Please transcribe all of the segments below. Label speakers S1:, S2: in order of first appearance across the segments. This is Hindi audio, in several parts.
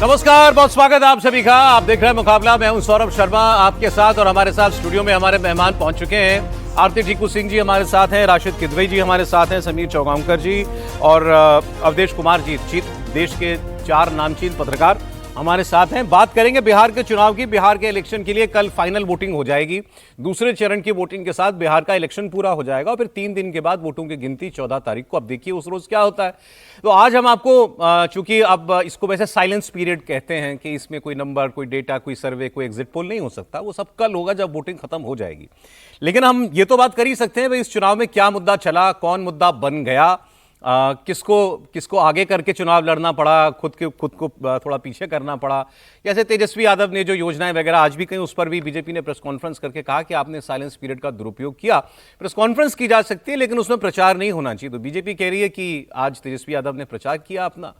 S1: नमस्कार, बहुत स्वागत है आप सभी का। आप देख रहे हैं मुकाबला। मैं हूं सौरभ शर्मा आपके साथ, और हमारे साथ स्टूडियो में हमारे मेहमान पहुंच चुके हैं। आरती टीकू सिंह जी हमारे साथ हैं, राशिद किदवई जी हमारे साथ हैं, समीर चौगांवकर जी और अवधेश कुमार जी, देश के 4 नामचीन पत्रकार हमारे साथ हैं। बात करेंगे बिहार के चुनाव की। बिहार के इलेक्शन के लिए कल फाइनल वोटिंग हो जाएगी। दूसरे चरण की वोटिंग के साथ बिहार का इलेक्शन पूरा हो जाएगा और फिर 3 दिन के बाद वोटों की गिनती 14 तारीख को। अब देखिए उस रोज क्या होता है। तो आज हम आपको, चूंकि अब इसको वैसे साइलेंस पीरियड कहते हैं कि इसमें कोई नंबर, कोई डेटा, कोई सर्वे, कोई एग्जिट पोल नहीं हो सकता, वो सब कल होगा जब वोटिंग खत्म हो जाएगी। लेकिन हम ये तो बात कर ही सकते हैं भाई, इस चुनाव में क्या मुद्दा चला, कौन मुद्दा बन गया, किसको आगे करके चुनाव लड़ना पड़ा, खुद को थोड़ा पीछे करना पड़ा। जैसे तेजस्वी यादव ने जो योजनाएं वगैरह, आज भी कहीं उस पर भी बीजेपी ने प्रेस कॉन्फ्रेंस करके कहा कि आपने साइलेंस पीरियड का दुरुपयोग किया। प्रेस कॉन्फ्रेंस की जा सकती है लेकिन उसमें प्रचार नहीं होना चाहिए। तो बीजेपी कह रही है कि आज तेजस्वी यादव ने प्रचार किया अपना।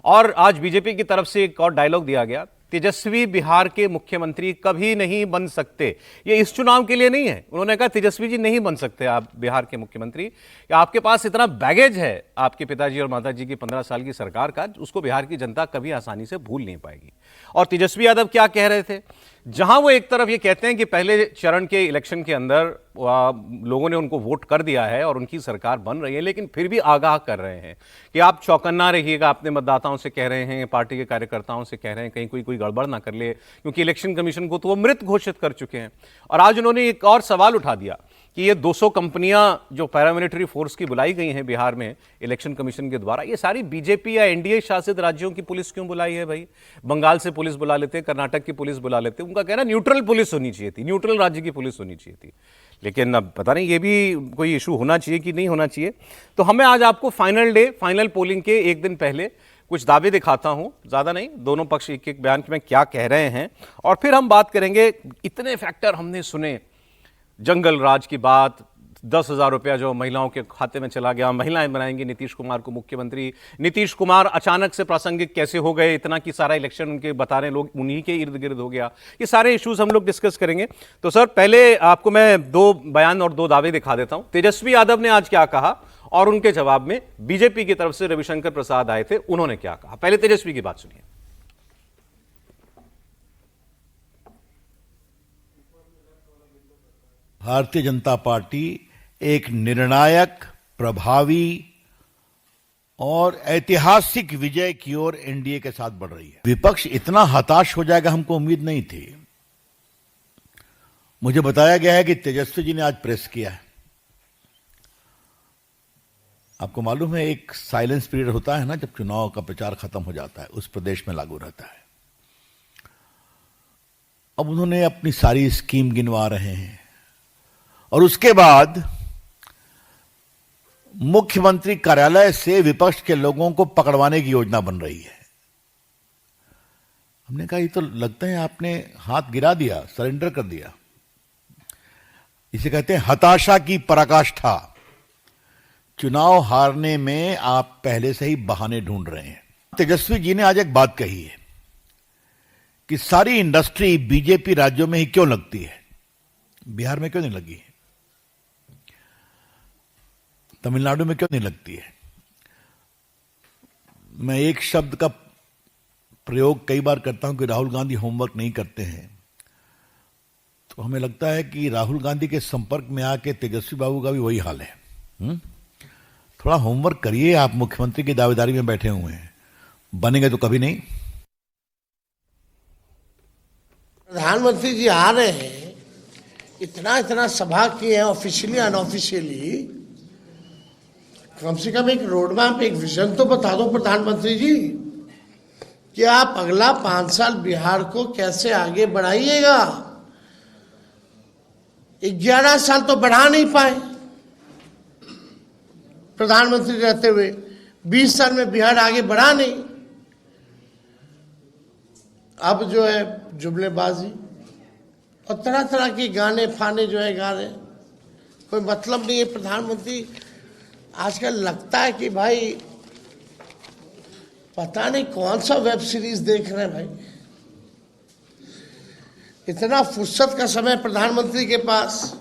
S1: और आज बीजेपी की तरफ से एक और डायलॉग दिया गया, तेजस्वी बिहार के मुख्यमंत्री कभी नहीं बन सकते। ये इस चुनाव के लिए नहीं है। उन्होंने कहा तेजस्वी जी नहीं बन सकते आप बिहार के मुख्यमंत्री, कि आपके पास इतना बैगेज है आपके पिताजी और माताजी की 15 साल की सरकार का, उसको बिहार की जनता कभी आसानी से भूल नहीं पाएगी। और तेजस्वी यादव क्या कह रहे थे, जहां वो एक तरफ ये कहते हैं कि पहले चरण के इलेक्शन के अंदर लोगों ने उनको वोट कर दिया है और उनकी सरकार बन रही है, लेकिन फिर भी आगाह कर रहे हैं कि आप चौकन्ना रहिएगा। अपने मतदाताओं से कह रहे हैं, पार्टी के कार्यकर्ताओं से कह रहे हैं, कहीं कोई गड़बड़ ना कर ले, क्योंकि इलेक्शन कमीशन को तो वो मृत घोषित कर चुके हैं। और आज उन्होंने एक और सवाल उठा दिया कि ये 200 कंपनियां जो पैरामिलिट्री फोर्स की बुलाई गई हैं बिहार में इलेक्शन कमीशन के द्वारा, ये सारी बीजेपी या एनडीए शासित राज्यों की पुलिस क्यों बुलाई है भाई? बंगाल से पुलिस बुला लेते, कर्नाटक की पुलिस बुला लेते। उनका कहना न्यूट्रल पुलिस होनी चाहिए थी, न्यूट्रल राज्य की पुलिस होनी चाहिए थी। लेकिन अब पता नहीं ये भी कोई इशू होना चाहिए कि नहीं होना चाहिए। तो हमें आज आपको फाइनल पोलिंग के एक दिन पहले कुछ दावे दिखाता हूं, ज्यादा नहीं, दोनों पक्ष एक एक बयान में क्या कह रहे हैं, और फिर हम बात करेंगे। इतने फैक्टर हमने सुने, जंगल राज की बात, 10,000 रुपया जो महिलाओं के खाते में चला गया, महिलाएं बनाएंगी नीतीश कुमार को मुख्यमंत्री, नीतीश कुमार अचानक से प्रासंगिक कैसे हो गए, इतना कि सारा इलेक्शन उनके बता रहे लोग उन्हीं के इर्द गिर्द हो गया। ये सारे इश्यूज हम लोग डिस्कस करेंगे। तो सर, पहले आपको मैं 2 बयान और 2 दावे दिखा देता हूं। तेजस्वी यादव ने आज क्या कहा और उनके जवाब में बीजेपी की तरफ से रविशंकर प्रसाद आए थे, उन्होंने क्या कहा। पहले तेजस्वी की बात सुनिए।
S2: भारतीय जनता पार्टी एक निर्णायक, प्रभावी और ऐतिहासिक विजय की ओर एनडीए के साथ बढ़ रही है। विपक्ष इतना हताश हो जाएगा हमको उम्मीद नहीं थी। मुझे बताया गया है कि तेजस्वी जी ने आज प्रेस किया है। आपको मालूम है एक साइलेंस पीरियड होता है ना, जब चुनाव का प्रचार खत्म हो जाता है, उस प्रदेश में लागू रहता है। अब उन्होंने अपनी सारी स्कीम गिनवा रहे हैं और उसके बाद मुख्यमंत्री कार्यालय से विपक्ष के लोगों को पकड़वाने की योजना बन रही है। हमने कहा ये तो लगता है आपने हाथ गिरा दिया, सरेंडर कर दिया। इसे कहते हैं हताशा की पराकाष्ठा। चुनाव हारने में आप पहले से ही बहाने ढूंढ रहे हैं। तेजस्वी जी ने आज एक बात कही है कि सारी इंडस्ट्री बीजेपी राज्यों में ही क्यों लगती है, बिहार में क्यों नहीं लगी है, तमिलनाडु में क्यों नहीं लगती है। मैं एक शब्द का प्रयोग कई बार करता हूं कि राहुल गांधी होमवर्क नहीं करते हैं। तो हमें लगता है कि राहुल गांधी के संपर्क में आके तेजस्वी बाबू का भी वही हाल है। थोड़ा होमवर्क करिए। आप मुख्यमंत्री की दावेदारी में बैठे हुए हैं, बनेंगे तो कभी नहीं।
S3: प्रधानमंत्री जी आ रहे हैं, इतना सभा किए हैं, ऑफिशियली अनऑफिशियली। कम से कम एक रोड मैप, एक विजन तो बता दो प्रधानमंत्री जी कि आप अगला 5 साल बिहार को कैसे आगे बढ़ाइएगा। 11 साल तो बढ़ा नहीं पाए प्रधानमंत्री रहते हुए, 20 साल में बिहार आगे बढ़ा नहीं। अब जो है जुमलेबाजी और तरह तरह के गाने फाने जो है गा रहे, कोई मतलब नहीं है। प्रधानमंत्री आजकल लगता है कि भाई पता नहीं कौन सा वेब सीरीज देख रहे हैं भाई। इतना फुर्सत का समय प्रधानमंत्री के पास।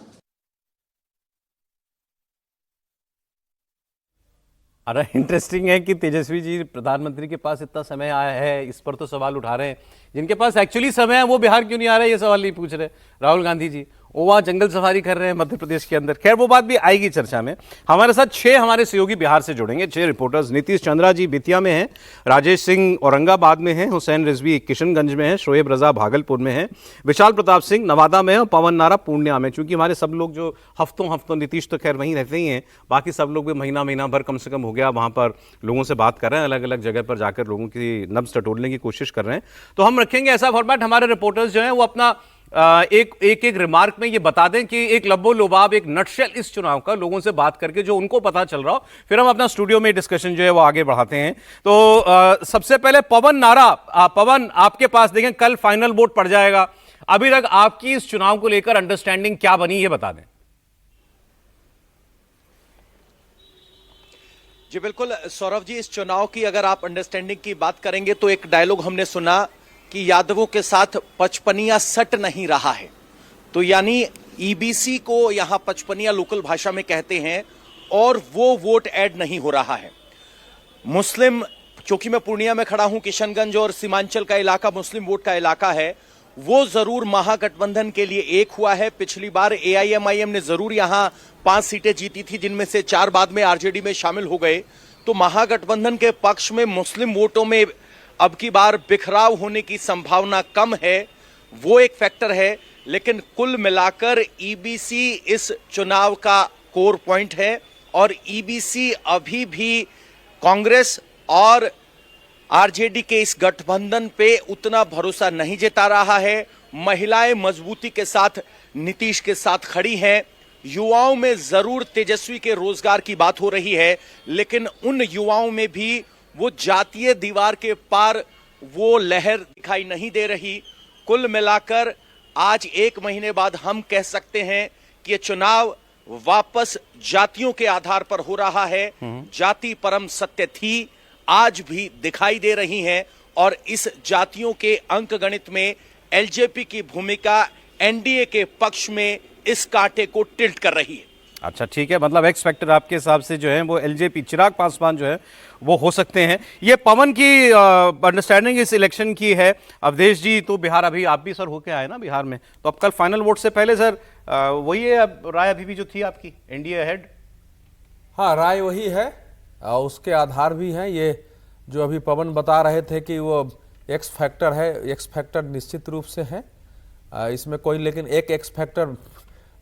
S1: अरे इंटरेस्टिंग है कि तेजस्वी जी प्रधानमंत्री के पास इतना समय आया है, इस पर तो सवाल उठा रहे हैं। जिनके पास एक्चुअली समय है वो बिहार क्यों नहीं आ रहे, ये सवाल नहीं पूछ रहे। राहुल गांधी जी वो वहाँ जंगल सफारी कर रहे हैं मध्य प्रदेश के अंदर। खैर वो बात भी आएगी चर्चा में। हमारे साथ 6 हमारे सहयोगी बिहार से जुड़ेंगे, 6 रिपोर्टर्स। नीतीश चंद्रा जी बेतिया में हैं, राजेश सिंह औरंगाबाद में हैं, हुसैन रिजवी किशनगंज में हैं, शोएब रजा भागलपुर में हैं, विशाल प्रताप सिंह नवादा में हैं और पवन नारा पूर्णिया में। चूंकि हमारे सब लोग जो हफ्तों नीतीश तो खैर वहीं रहते ही हैं, बाकी सब लोग भी महीना भर कम से कम हो गया वहाँ पर लोगों से बात कर रहे हैं, अलग अलग जगह पर जाकर लोगों की नब्ज टटोलने की कोशिश कर रहे हैं। तो हम रखेंगे ऐसा फॉर्मेट, हमारे रिपोर्टर्स जो हैं वो अपना एक रिमार्क में ये बता दें कि एक लब्बो लुबाब, एक नटशेल इस चुनाव का लोगों से बात करके जो उनको पता चल रहा हो, फिर हम अपना स्टूडियो में डिस्कशन जो है वो आगे बढ़ाते हैं। तो सबसे पहले पवन नारा, पवन आपके पास देखें, कल फाइनल वोट पड़ जाएगा, अभी तक आपकी इस चुनाव को लेकर अंडरस्टैंडिंग क्या बनी ये बता दें।
S4: जी बिल्कुल सौरभ जी, इस चुनाव की अगर आप अंडरस्टैंडिंग की बात करेंगे तो एक डायलॉग हमने सुना कि यादवों के साथ पचपनिया सट नहीं रहा है। तो यानी ईबीसी को यहां पचपनिया लोकल भाषा में कहते हैं और वो वोट ऐड नहीं हो रहा है। मुस्लिम, चूंकि मैं पूर्णिया में खड़ा हूं, किशनगंज और सीमांचल का इलाका मुस्लिम वोट का इलाका है, वो जरूर महागठबंधन के लिए एक हुआ है। पिछली बार एआईएमआईएम ने जरूर यहां 5 सीटें जीती थी, जिनमें से 4 बाद में आरजेडी में शामिल हो गए। तो महागठबंधन के पक्ष में मुस्लिम वोटों में अब की बार बिखराव होने की संभावना कम है, वो एक फैक्टर है। लेकिन कुल मिलाकर ईबीसी इस चुनाव का कोर पॉइंट है और ईबीसी अभी भी कांग्रेस और आरजेडी के इस गठबंधन पे उतना भरोसा नहीं जता रहा है। महिलाएं मजबूती के साथ नीतीश के साथ खड़ी हैं। युवाओं में जरूर तेजस्वी के रोजगार की बात हो रही है, लेकिन उन युवाओं में भी वो जातीय दीवार के पार वो लहर दिखाई नहीं दे रही। कुल मिलाकर आज 1 महीने बाद हम कह सकते हैं कि ये चुनाव वापस जातियों के आधार पर हो रहा है। जाति परम सत्य थी, आज भी दिखाई दे रही हैं और इस जातियों के अंकगणित में एलजेपी की भूमिका एनडीए के पक्ष में इस कांटे को टिल्ट कर रही है।
S1: अच्छा ठीक है, मतलब एक्स फैक्टर आपके हिसाब से जो है वो एलजेपी, चिराग पासवान जो है वो हो सकते हैं। ये पवन की अंडरस्टैंडिंग इस इलेक्शन की है। अवधेश जी तो बिहार, अभी आप भी सर होके आए ना बिहार में, तो अब कल फाइनल वोट से पहले सर वही है अब राय अभी भी जो थी आपकी, एनडीए अहेड?
S5: हाँ, राय वही है और उसके आधार भी हैं। ये जो अभी पवन बता रहे थे कि वो एक्स फैक्टर है, एक्स फैक्टर निश्चित रूप से है इसमें कोई, लेकिन एक एक्स फैक्टर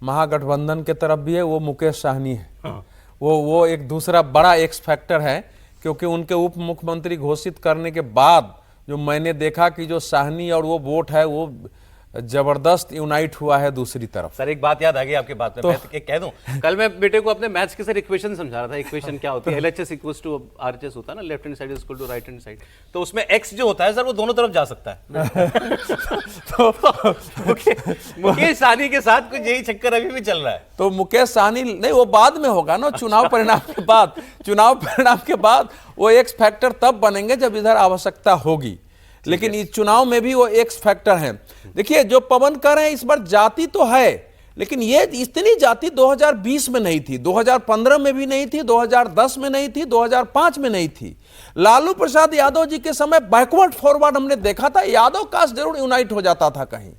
S5: महागठबंधन के तरफ भी है, वो मुकेश साहनी है। हाँ। वो एक दूसरा बड़ा एक्स फैक्टर है, क्योंकि उनके उप मुख्यमंत्री घोषित करने के बाद जो मैंने देखा कि जो साहनी और वो वोट है वो जबरदस्त यूनाइट हुआ है दूसरी तरफ।
S1: सर एक बात याद आ गई आपकी बात में, तो मैं कह दूं, कल मैं बेटे को अपने मैथ्स के सर इक्वेशन समझा रहा था। इक्वेशन क्या होती है, LHS इक्वल्स टू RHS होता है ना, left hand side is equal to right hand side. तो उसमें x जो होता है सर वो दोनों तरफ जा सकता है। तो मुकेश सहनी के साथ कुछ यही चक्कर अभी भी चल रहा है।
S5: तो मुकेश सहनी नहीं, वो बाद में होगा ना, चुनाव परिणाम के बाद। चुनाव परिणाम के बाद वो एक्स फैक्टर तब बनेंगे जब इधर आवश्यकता होगी, लेकिन इस चुनाव में भी वो एक्स फैक्टर हैं। देखिए जो पवन कह रहे हैं, इस बार जाति तो है, लेकिन ये इतनी जाति 2020 में नहीं थी, 2015 में भी नहीं थी, 2010 में नहीं थी, 2005 में नहीं थी। लालू प्रसाद यादव जी के समय बैकवर्ड फॉरवर्ड हमने देखा था, यादव कास्ट जरूर यूनाइट हो जाता था कहीं,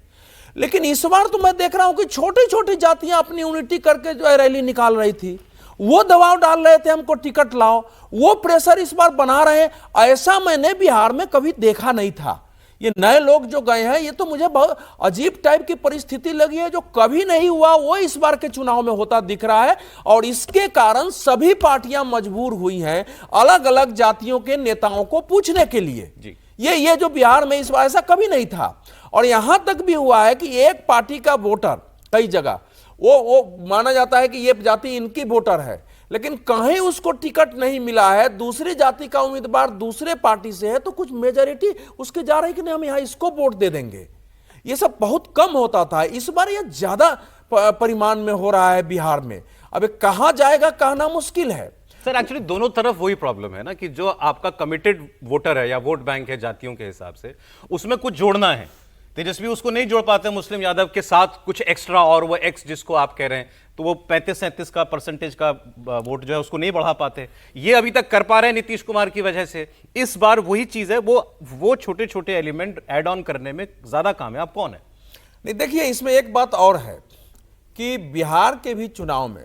S5: लेकिन इस बार तो मैं देख रहा हूं कि छोटी छोटी जातियां अपनी यूनिटी करके जो है रैली निकाल रही थी। वो दबाव डाल रहे थे हमको टिकट लाओ, वो प्रेशर इस बार बना रहे हैं। ऐसा मैंने बिहार में कभी देखा नहीं था। ये नए लोग जो गए हैं, ये तो मुझे बहुत अजीब टाइप की परिस्थिति लगी है, जो कभी नहीं हुआ वो इस बार के चुनाव में होता दिख रहा है। और इसके कारण सभी पार्टियां मजबूर हुई हैं अलग अलग जातियों के नेताओं को पूछने के लिए जी। ये जो बिहार में इस बार ऐसा कभी नहीं था। और यहां तक भी हुआ है कि एक पार्टी का वोटर कई जगह वो माना जाता है कि ये जाति इनकी वोटर है, लेकिन कहीं उसको टिकट नहीं मिला है, दूसरी जाति का उम्मीदवार दूसरे पार्टी से है, तो कुछ मेजॉरिटी उसके जा रही कि नहीं हम यहां इसको वोट दे देंगे। ये सब बहुत कम होता था, इस बार ये ज्यादा परिमाण में हो रहा है बिहार में। अब कहां जाएगा कहना मुश्किल है।
S1: सर एक्चुअली दोनों तरफ वही प्रॉब्लम है ना, कि जो आपका कमिटेड वोटर है या वोट बैंक है जातियों के हिसाब से, उसमें कुछ जोड़ना है तेजस्वी उसको नहीं जोड़ पाते मुस्लिम यादव के साथ कुछ एक्स्ट्रा, और वो एक्स जिसको आप कह रहे हैं, तो वो 35-37 का परसेंटेज का वोट जो है उसको नहीं बढ़ा पाते। ये अभी तक कर पा रहे हैं नीतीश कुमार की वजह से। इस बार वही चीज है, वो छोटे छोटे एलिमेंट ऐड ऑन करने में ज्यादा कामयाब कौन है?
S5: नहीं, देखिए इसमें एक बात और है कि बिहार के भी चुनाव में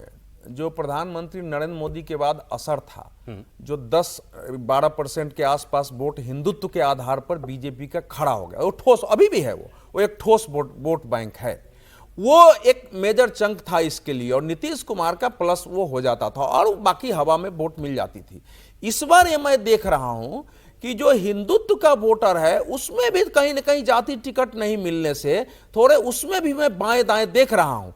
S5: जो प्रधानमंत्री नरेंद्र मोदी के बाद असर था, जो 10-12% के आसपास वोट हिंदुत्व के आधार पर बीजेपी का खड़ा हो गया, वो ठोस अभी भी है, वो एक ठोस वोट बैंक है, वो एक मेजर चंक था इसके लिए, और नीतीश कुमार का प्लस वो हो जाता था और बाकी हवा में वोट मिल जाती थी। इस बार ये मैं देख रहा हूं कि जो हिंदुत्व का वोटर है उसमें भी कहीं ना कहीं जाति टिकट नहीं मिलने से थोड़े उसमें भी मैं बाएं दाएं देख रहा हूं।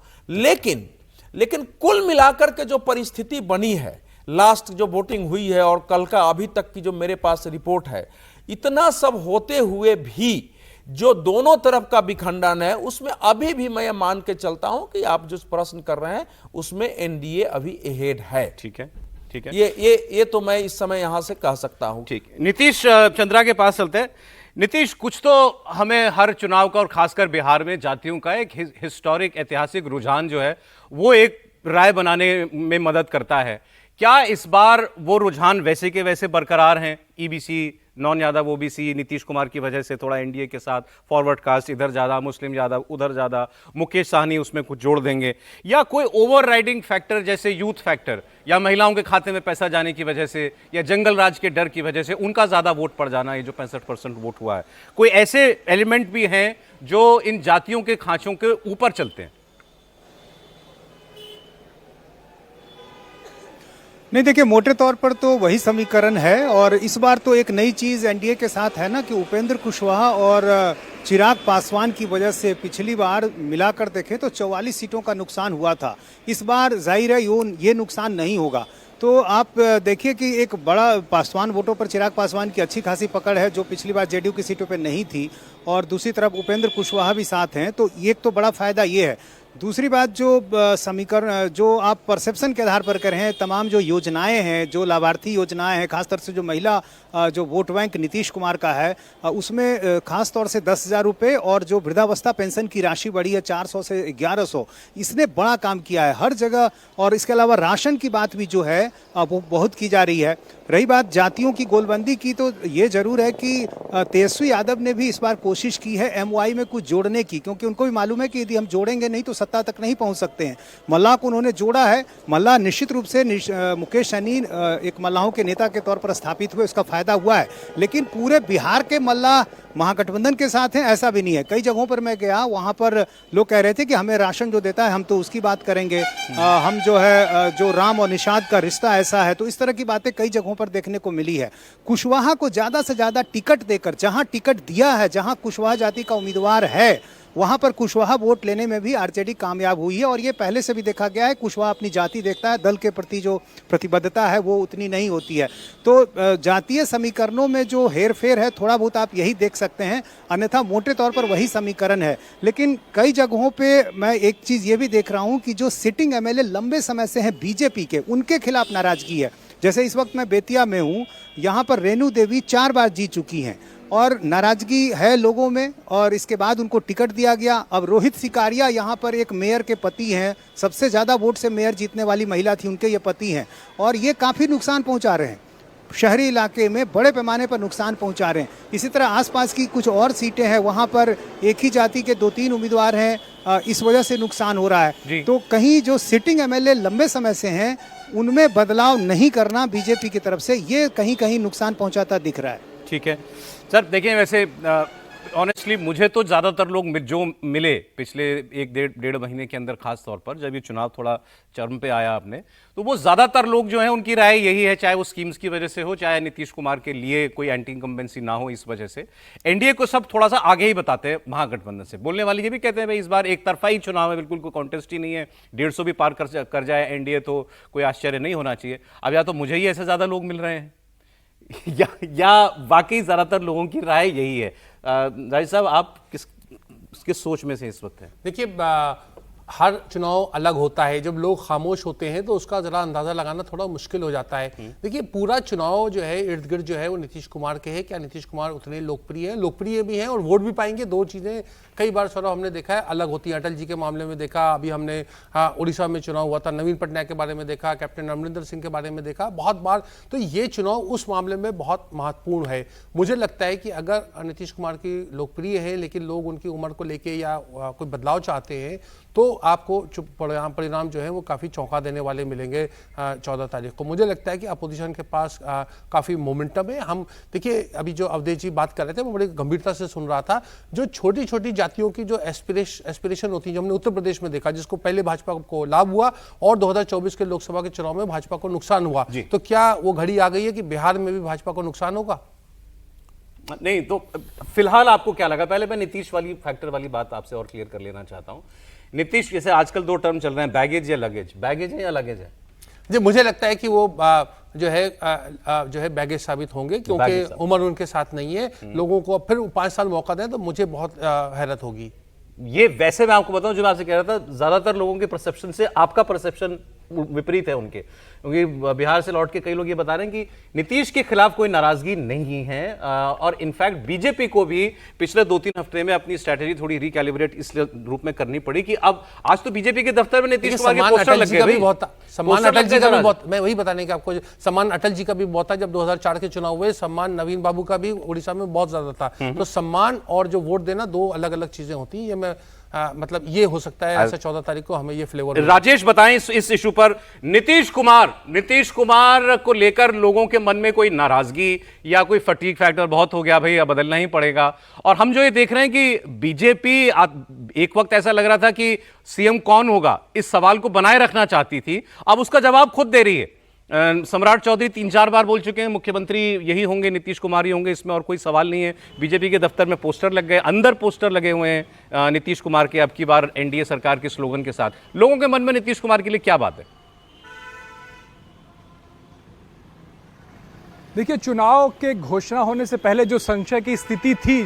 S5: लेकिन कुल मिलाकर के जो परिस्थिति बनी है, लास्ट जो वोटिंग हुई है और कल का अभी तक की जो मेरे पास रिपोर्ट है, इतना सब होते हुए भी जो दोनों तरफ का विखंडन है उसमें अभी भी मैं मान के चलता हूं कि आप जो प्रश्न कर रहे हैं उसमें एनडीए अभी अहेड है।
S1: ठीक है, ठीक है,
S5: ये तो मैं इस समय यहां से कह सकता हूं।
S1: ठीक है, नीतीश चंद्रा के पास चलते हैं। नीतीश, कुछ तो हमें हर चुनाव का और खासकर बिहार में जातियों का एक हिस्टोरिक ऐतिहासिक रुझान जो है वो एक राय बनाने में मदद करता है। क्या इस बार वो रुझान वैसे के वैसे बरकरार हैं? EBC, non Yadav OBC, Nitish Kumar की वजह से थोड़ा एनडीए के साथ फॉरवर्ड कास्ट इधर ज्यादा, मुस्लिम यादव उधर ज्यादा, मुकेश साहनी उसमें कुछ जोड़ देंगे, या कोई ओवरराइडिंग फैक्टर जैसे यूथ फैक्टर या महिलाओं के खाते में पैसा जाने की वजह से या जंगल राज के डर की वजह से उनका ज्यादा वोट पड़ जाना, ये जो 65% वोट हुआ है, कोई ऐसे एलिमेंट भी हैं जो इन जातियों के खांचों के ऊपर चलते हैं?
S6: नहीं, देखिए मोटे तौर पर तो वही समीकरण है, और इस बार तो एक नई चीज एनडीए के साथ है ना कि उपेंद्र कुशवाहा और चिराग पासवान की वजह से पिछली बार मिलाकर देखें तो 44 सीटों का नुकसान हुआ था। इस बार जाहिर है ये नुकसान नहीं होगा। तो आप देखिए कि एक बड़ा पासवान वोटों पर चिराग पासवान की अच्छी खासी पकड़ है जो पिछली बार जेडीयू की सीटों पर नहीं थी, और दूसरी तरफ उपेंद्र कुशवाहा भी साथ हैं, तो एक तो बड़ा फायदा ये है। दूसरी बात, जो समीकरण जो आप परसेप्शन के आधार पर कर रहे हैं, तमाम जो योजनाएं हैं, जो लाभार्थी योजनाएं हैं, खासतौर से जो महिला जो वोट बैंक नीतीश कुमार का है, उसमें खास तौर से 10,000 रुपये, और जो वृद्धावस्था पेंशन की राशि बढ़ी है 400 से 1100, इसने बड़ा काम किया है हर जगह। और इसके अलावा राशन की बात भी जो है वो बहुत की जा रही है। रही बात जातियों की गोलबंदी की, तो ये जरूर है कि तेजस्वी यादव ने भी इस बार कोशिश की है एमवाई में कुछ जोड़ने की, क्योंकि उनको भी मालूम है कि यदि हम जोड़ेंगे नहीं तो सत्ता तक नहीं पहुंच सकते हैं। मल्लाह को उन्होंने जोड़ा है। मल्लाह निश्चित रूप से मुकेश सहनी एक मल्लाहों के नेता के तौर पर स्थापित हुए, उसका फायदा हुआ है, लेकिन पूरे बिहार के मल्लाह महागठबंधन के साथ हैं ऐसा भी नहीं है। कई जगहों पर मैं गया, वहां पर लोग कह रहे थे कि हमें राशन जो देता है हम तो उसकी बात करेंगे, हम जो है जो राम और निषाद का रिश्ता ऐसा है, तो इस तरह की बातें कई जगहों पर देखने को मिली है। कुशवाहा को ज्यादा से ज्यादा टिकट देकर, जहां टिकट दिया है, जहां कुशवाहा जाति का उम्मीदवार है, वहां पर कुशवाहा वोट लेने में भी आरजेडी कामयाब हुई है। और ये पहले से भी देखा गया है, कुशवाहा अपनी जाति देखता है, दल के प्रति जो प्रतिबद्धता है वो उतनी नहीं होती है। तो जातीय समीकरणों में जो हेर फेर है थोड़ा बहुत आप यही देख सकते हैं, अन्यथा मोटे तौर पर वही समीकरण है। लेकिन कई जगहों पे मैं एक चीज ये भी देख रहा हूं कि जो सिटिंग एमएलए लंबे समय से हैं बीजेपी के, उनके खिलाफ नाराजगी है। जैसे इस वक्त मैं बेतिया में हूं, यहां पर रेणु देवी 4 बार जीत चुकी हैं और नाराजगी है लोगों में, और इसके बाद उनको टिकट दिया गया। अब रोहित सिकारिया यहाँ पर एक मेयर के पति हैं, सबसे ज़्यादा वोट से मेयर जीतने वाली महिला थी, उनके ये पति हैं, और ये काफ़ी नुकसान पहुँचा रहे हैं, शहरी इलाके में बड़े पैमाने पर नुकसान पहुँचा रहे हैं। इसी तरह आसपास की कुछ और सीटें हैं, वहाँ पर एक ही जाति के 2-3 उम्मीदवार हैं, इस वजह से नुकसान हो रहा है। तो कहीं जो सिटिंग एमएलए लंबे समय से हैं उनमें बदलाव नहीं करना बीजेपी की तरफ से, ये कहीं कहीं नुकसान पहुँचाता दिख रहा है।
S1: ठीक है सर, देखिए वैसे ऑनेस्टली मुझे तो ज़्यादातर लोग जो मिले पिछले 1-1.5 महीने के अंदर, खास तौर पर जब ये चुनाव थोड़ा चरम पे आया आपने, तो वो ज़्यादातर लोग जो हैं उनकी राय यही है, चाहे वो स्कीम्स की वजह से हो, चाहे नीतीश कुमार के लिए कोई एंटी इनकम्बेंसी ना हो इस वजह से, एनडीए को सब थोड़ा सा आगे ही बताते हैं महागठबंधन से। बोलने वाले ये भी कहते हैं भाई इस बार एक तरफा ही चुनाव है, बिल्कुल कोई कॉन्टेस्ट ही नहीं है, 150 भी पार कर जाए एनडीए तो कोई आश्चर्य नहीं होना चाहिए। अब या तो मुझे ही ऐसे ज़्यादा लोग मिल रहे हैं या वाकई ज्यादातर लोगों की राय यही है। राज साहब, आप किस सोच में से इस वक्त हैं?
S7: देखिए, हर चुनाव अलग होता है। जब लोग खामोश होते हैं तो उसका जरा अंदाजा लगाना थोड़ा मुश्किल हो जाता है। देखिए, पूरा चुनाव जो है इर्द गिर्द जो है वो नीतीश कुमार के है। क्या नीतीश कुमार उतने लोकप्रिय भी हैं और वोट भी पाएंगे? दो चीजें कई बार सौरभ हमने देखा है अलग होती है। अटल जी के मामले में देखा, अभी हमने उड़ीसा में चुनाव हुआ था, नवीन पटनायक के बारे में देखा, कैप्टन अमरिंदर सिंह के बारे में देखा बहुत बार। तो ये चुनाव उस मामले में बहुत महत्वपूर्ण है। मुझे लगता है कि अगर नीतीश कुमार की लोकप्रिय है लेकिन लोग उनकी उम्र को लेके या कोई बदलाव चाहते हैं तो आपको परिणाम जो है वो काफ़ी चौंका देने वाले मिलेंगे 14 तारीख को। मुझे लगता है कि अपोजिशन के पास काफ़ी मोमेंटम है। हम देखिए, अभी जो अवधेश जी बात कर रहे थे वो बड़ी गंभीरता से सुन रहा था। जो छोटी छोटी जातियों की जो एस्पिरेशन होती है, जो हमने उत्तर प्रदेश में देखा, जिसको पहले भाजपा को लाभ हुआ और 2024 के लोकसभा के चुनाव में भाजपा को नुकसान हुआ, तो क्या वो घड़ी आ गई है कि बिहार में भी भाजपा को नुकसान होगा?
S1: नहीं, तो फिलहाल आपको क्या लगा? पहले मैं नीतीश वाली फैक्टर वाली बात आपसे और क्लियर कर लेना चाहता हूं। नीतीश, जैसे आजकल दो टर्म चल रहे हैं, बैगेज या लगेज, बैगेज है या लगेज है?
S7: जी, मुझे लगता है कि वो जो है बैगेज साबित होंगे, क्योंकि उम्र उनके साथ नहीं है। लोगों को फिर 5 साल मौका दें तो मुझे बहुत हैरत होगी।
S1: ये वैसे मैं आपको बताऊं, जो मैं आपसे कह रहा था, ज्यादातर लोगों के परसेप्शन से आपका परसेप्शन विपरीत है उनके, क्योंकि बिहार से लौट के कई लोग ये बता रहे हैं कि नीतीश के खिलाफ कोई नाराजगी नहीं है और इनफैक्ट बीजेपी को भी पिछले 2-3 हफ्ते में अपनी स्ट्रैटेजी थोड़ी रिकैलिब्रेट इस रूप में करनी पड़ी कि अब आज तो बीजेपी के दफ्तर में नीतीश कुमार के पोस्टर लग गए।
S7: सम्मान अटल जी का भी बहुत, मैं वही बताने का आपको, सम्मान अटल जी का भी बहुत था। जब 2004 के चुनाव हुए, सम्मान नवीन बाबू का भी उड़ीसा में बहुत ज्यादा था। तो सम्मान और जो वोट देना दो अलग अलग चीजें होती हैं। ये मैं मतलब ये हो सकता है ऐसा 14 तारीख को हमें ये फ्लेवर।
S1: राजेश बताएं इस इशू पर, नीतीश कुमार को लेकर लोगों के मन में कोई नाराजगी या कोई फटीग फैक्टर बहुत हो गया भाई अब बदलना ही पड़ेगा? और हम जो ये देख रहे हैं कि बीजेपी एक वक्त ऐसा लग रहा था कि सीएम कौन होगा इस सवाल को बनाए रखना चाहती थी, अब उसका जवाब खुद दे रही है। सम्राट चौधरी 3-4 बार बोल चुके हैं मुख्यमंत्री यही होंगे, नीतीश कुमार ही होंगे, इसमें और कोई सवाल नहीं है। बीजेपी के दफ्तर में पोस्टर लग गए, अंदर पोस्टर लगे हुए हैं नीतीश कुमार के अब की बार एनडीए सरकार के स्लोगन के साथ। लोगों के मन में नीतीश कुमार के लिए क्या बात है?
S8: देखिए, चुनाव के घोषणा होने से पहले जो संशय की स्थिति थी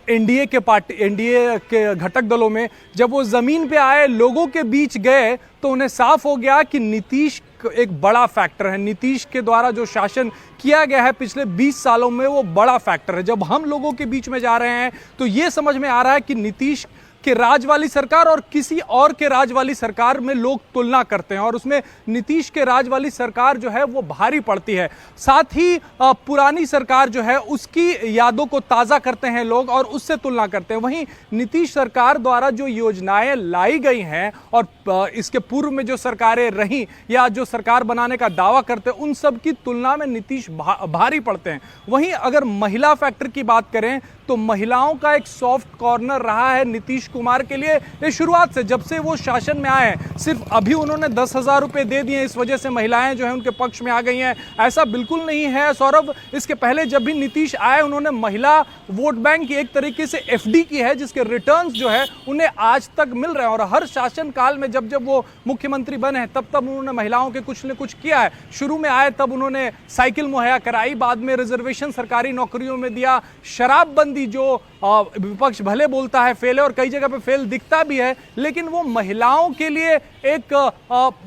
S8: एनडीए के घटक दलों में, जब वो जमीन पे आए, लोगों के बीच गए, तो उन्हें साफ हो गया कि नीतीश एक बड़ा फैक्टर है। नीतीश के द्वारा जो शासन किया गया है पिछले 20 सालों में, वो बड़ा फैक्टर है। जब हम लोगों के बीच में जा रहे हैं तो ये समझ में आ रहा है कि नीतीश के राज वाली सरकार और किसी और के राज वाली सरकार में लोग तुलना करते हैं और उसमें नीतीश के राज वाली सरकार जो है वो भारी पड़ती है। साथ ही पुरानी सरकार जो है उसकी यादों को ताज़ा करते हैं लोग और उससे तुलना करते हैं। वहीं नीतीश सरकार द्वारा जो योजनाएं लाई गई हैं और इसके पूर्व में जो सरकारें रहीं या जो सरकार बनाने का दावा करते हैं, उन सब की तुलना में नीतीश भारी पड़ते हैं। वहीं अगर महिला फैक्टर की बात करें तो महिलाओं का एक सॉफ्ट कॉर्नर रहा है नीतीश कुमार के लिए। ये शुरुआत से, जब से वो शासन में आए हैं, सिर्फ अभी उन्होंने 10,000 रुपए दे दिए, इस वजह से महिलाएं जो है उनके पक्ष में आ गई हैं, ऐसा बिल्कुल नहीं है सौरभ। इसके पहले जब भी नीतीश आए, उन्होंने महिला वोट बैंक की एक तरीके से एफडी की है, जिसके रिटर्न्स जो है उन्हें आज तक मिल रहे हैं। और हर शासन काल में जब जब वो मुख्यमंत्री बने हैं, तब तब उन्होंने महिलाओं के कुछ न कुछ किया है। शुरू में आए तब उन्होंने साइकिल मुहैया कराई, बाद में रिजर्वेशन सरकारी नौकरियों में दिया, शराबबंदी जो विपक्ष भले बोलता है फेल है और कई जगह पे फेल दिखता भी है, लेकिन वो महिलाओं के लिए एक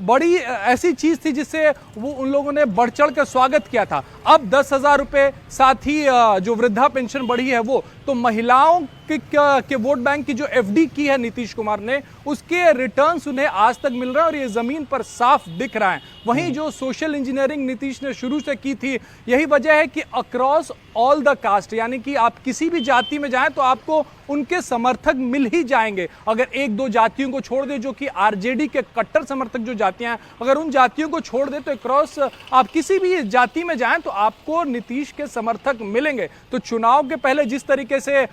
S8: बड़ी ऐसी चीज थी जिससे वो उन लोगों ने बढ़ चढ़ कर स्वागत किया था। अब 10,000 रुपए, साथ ही जो वृद्धा पेंशन बढ़ी है वो, तो महिलाओं के वोट बैंक की जो एफडी की है नीतीश कुमार ने, उसके रिटर्न्स उन्हें आज तक मिल रहे हैं और ये जमीन पर साफ दिख रहा है। वहीं जो सोशल इंजीनियरिंग नीतीश ने शुरू से की थी, यही वजह है कि अक्रॉस ऑल द कास्ट, यानी कि आप किसी भी जाति में जाएं तो आपको उनके समर्थक मिल ही जाएंगे। अगर एक दो जातियों को छोड़ दे जो कि आरजेडी के कट्टर समर्थक जो जातियां हैं, अगर उन जातियों को छोड़ दे तो क्रॉस आप किसी भी जाति में जाएं तो आपको नीतीश के समर्थक मिलेंगे। तो चुनाव के पहले जिस तरीके से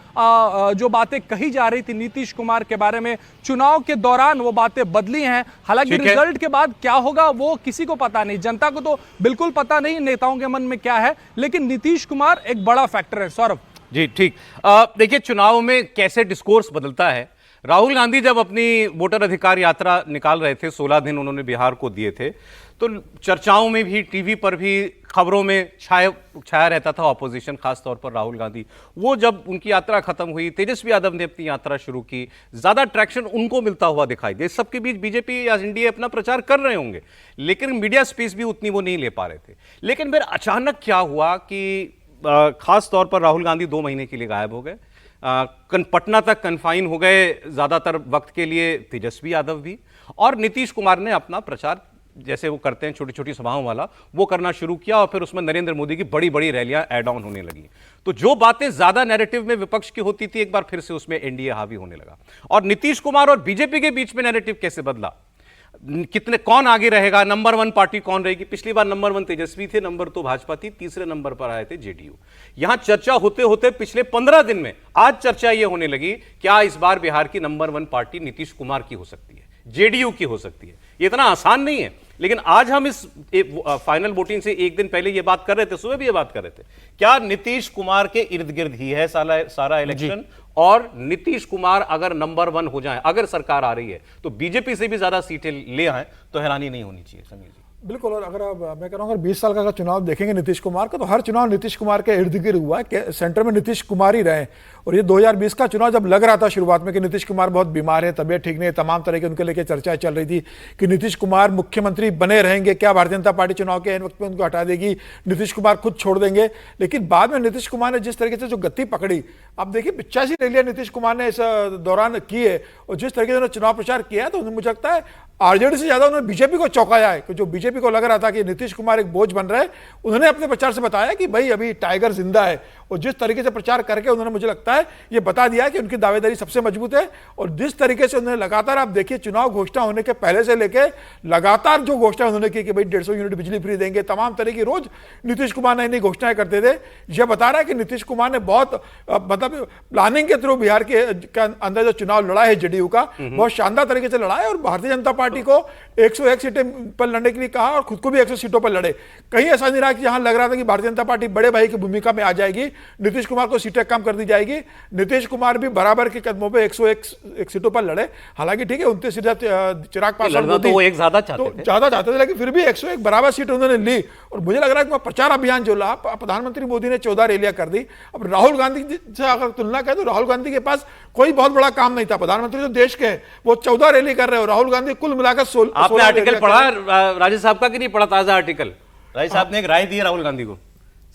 S8: जो बातें कही जा रही थी नीतीश कुमार के बारे में, चुनाव के दौरान वो बातें बदली हैं। हालांकि रिजल्ट के बाद क्या होगा वो किसी को पता नहीं, जनता को तो बिल्कुल पता नहीं नेताओं के मन में क्या है, लेकिन नीतीश कुमार एक बड़ा फैक्टर है। सौरभ
S1: जी ठीक, देखिए चुनाव में कैसे डिस्कोर्स बदलता है राहुल गांधी जब अपनी वोटर अधिकार यात्रा निकाल रहे थे, 16 दिन उन्होंने बिहार को दिए थे, तो चर्चाओं में भी, टीवी पर भी, खबरों में छाया रहता था ऑपोजिशन, खासतौर पर राहुल गांधी। वो जब उनकी यात्रा खत्म हुई, तेजस्वी यादव ने अपनी यात्रा शुरू की, ज्यादा ट्रैक्शन उनको मिलता हुआ दिखाई दे। सबके बीच बीजेपी या एनडीए अपना प्रचार कर रहे होंगे, लेकिन मीडिया स्पेस भी उतनी वो नहीं ले पा रहे थे। लेकिन फिर अचानक क्या हुआ कि खास तौर पर राहुल गांधी 2 महीने के लिए गायब हो गए, पटना तक कन्फाइन हो गए ज्यादातर वक्त के लिए तेजस्वी यादव भी, और नीतीश कुमार ने अपना प्रचार जैसे वो करते हैं छोटी छोटी सभाओं वाला, वो करना शुरू किया, और फिर उसमें नरेंद्र मोदी की बड़ी बड़ी रैलियां ऐड ऑन होने लगी। तो जो बातें ज्यादा नैरेटिव में विपक्ष की होती थी, एक बार फिर से उसमें एनडीए हावी होने लगा। और नीतीश कुमार और बीजेपी के बीच में नैरेटिव कैसे बदला, कौन आगे रहेगा, नंबर 1 पार्टी कौन रहेगी। पिछली बार नंबर 1 तेजस्वी थे, नंबर 2 भाजपा थी, तीसरे नंबर पर आए थे जेडीयू। यहां चर्चा होते होते पिछले 15 दिन में आज चर्चा यह होने लगी, क्या इस बार बिहार की नंबर 1 पार्टी नीतीश कुमार की हो सकती है, जेडीयू की हो सकती है। ये इतना आसान नहीं है, लेकिन आज हम इस फाइनल वोटिंग से एक दिन पहले ये बात कर रहे थे, सुबह भी ये बात कर रहे थे, क्या नीतीश कुमार के इर्द गिर्द ही है सारा इलेक्शन, और नीतीश कुमार अगर नंबर 1 हो जाए, अगर सरकार आ रही है तो बीजेपी से भी ज्यादा सीटें ले आए, तो हैरानी नहीं होनी चाहिए। समीर जी,
S9: बिल्कुल। और अगर मैं कह रहा हूँ, अगर 20 साल का अगर चुनाव देखेंगे नीतीश कुमार का, तो हर चुनाव नीतीश कुमार के इर्द गिर्द हुआ है, सेंटर में नीतीश कुमार ही रहे। और ये 2020 का चुनाव जब लग रहा था शुरुआत में कि नीतीश कुमार बहुत बीमार है, तबीयत ठीक नहीं है, तमाम तरह की उनके लेके चर्चाएं चल रही थी कि नीतीश कुमार मुख्यमंत्री बने रहेंगे, क्या भारतीय जनता पार्टी चुनाव के वक्त में उनको हटा देगी, नीतीश कुमार खुद छोड़ देंगे। लेकिन बाद में नीतीश कुमार ने जिस तरीके से जो गति पकड़ी, अब देखिए 85 रैलियां नीतीश कुमार ने इस दौरान की है, और जिस तरीके से उन्होंने चुनाव प्रचार किया है, तो मुझे लगता है आरजेडी से ज्यादा उन्होंने बीजेपी को चौंकाया है। कि जो बीजेपी को लग रहा था कि नीतीश कुमार एक बोझ बन रहे हैं, उन्होंने अपने प्रचार से बताया कि भाई अभी टाइगर जिंदा है, और जिस तरीके से प्रचार करके उन्होंने, मुझे लगता है ये बता दिया कि उनकी दावेदारी सबसे मजबूत है। और जिस तरीके से उन्होंने लगातार, आप देखिए चुनाव घोषणा होने के पहले से लेके लगातार जो घोषणा उन्होंने की कि भाई 150 यूनिट बिजली फ्री देंगे, तमाम तरह की रोज नीतीश कुमार नई नई घोषणाएं करते थे। यह बता रहा है कि नीतीश कुमार ने बहुत मतलब प्लानिंग के थ्रू बिहार के अंदर जो चुनाव लड़ा है जेडीयू का, बहुत शानदार तरीके से लड़ा है। और भारतीय जनता पार्टी को 101 सीटें पर लड़ने के लिए कहा, और खुद को भी 100 सीटों पर लड़े। कहीं ऐसा नहीं रहा कि यहां लग रहा था कि भारतीय जनता पार्टी बड़े भाई की भूमिका में आ जाएगी, नीतीश कुमार को सीटें कम कर दी जाएगी। नीतीश कुमार भी बराबर के कदमों पे 101 सीटों पर लड़े। हालांकि ठीक है, 29 सीटें चिराग पासवान
S1: तो वो एक ज्यादा चाहते थे,
S9: लेकिन फिर भी 101 बराबर सीट उन्होंने ली। और मुझे लग रहा है कि प्रचार अभियान जो ला, प्रधानमंत्री मोदी ने 14 रैलियां कर दी। अब राहुल गांधी से अगर तुलना करें, तो राहुल गांधी के पास कोई बहुत बड़ा काम नहीं था। प्रधानमंत्री जो देश के हैं, वो 14 रैली कर रहे हो, राहुल गांधी कुल मिलाकर 16।
S1: आपने आर्टिकल पढ़ा राजेश साहब का कि नहीं पढ़ा, ताजा आर्टिकल? राजेश साहब ने एक राय दी है राहुल गांधी को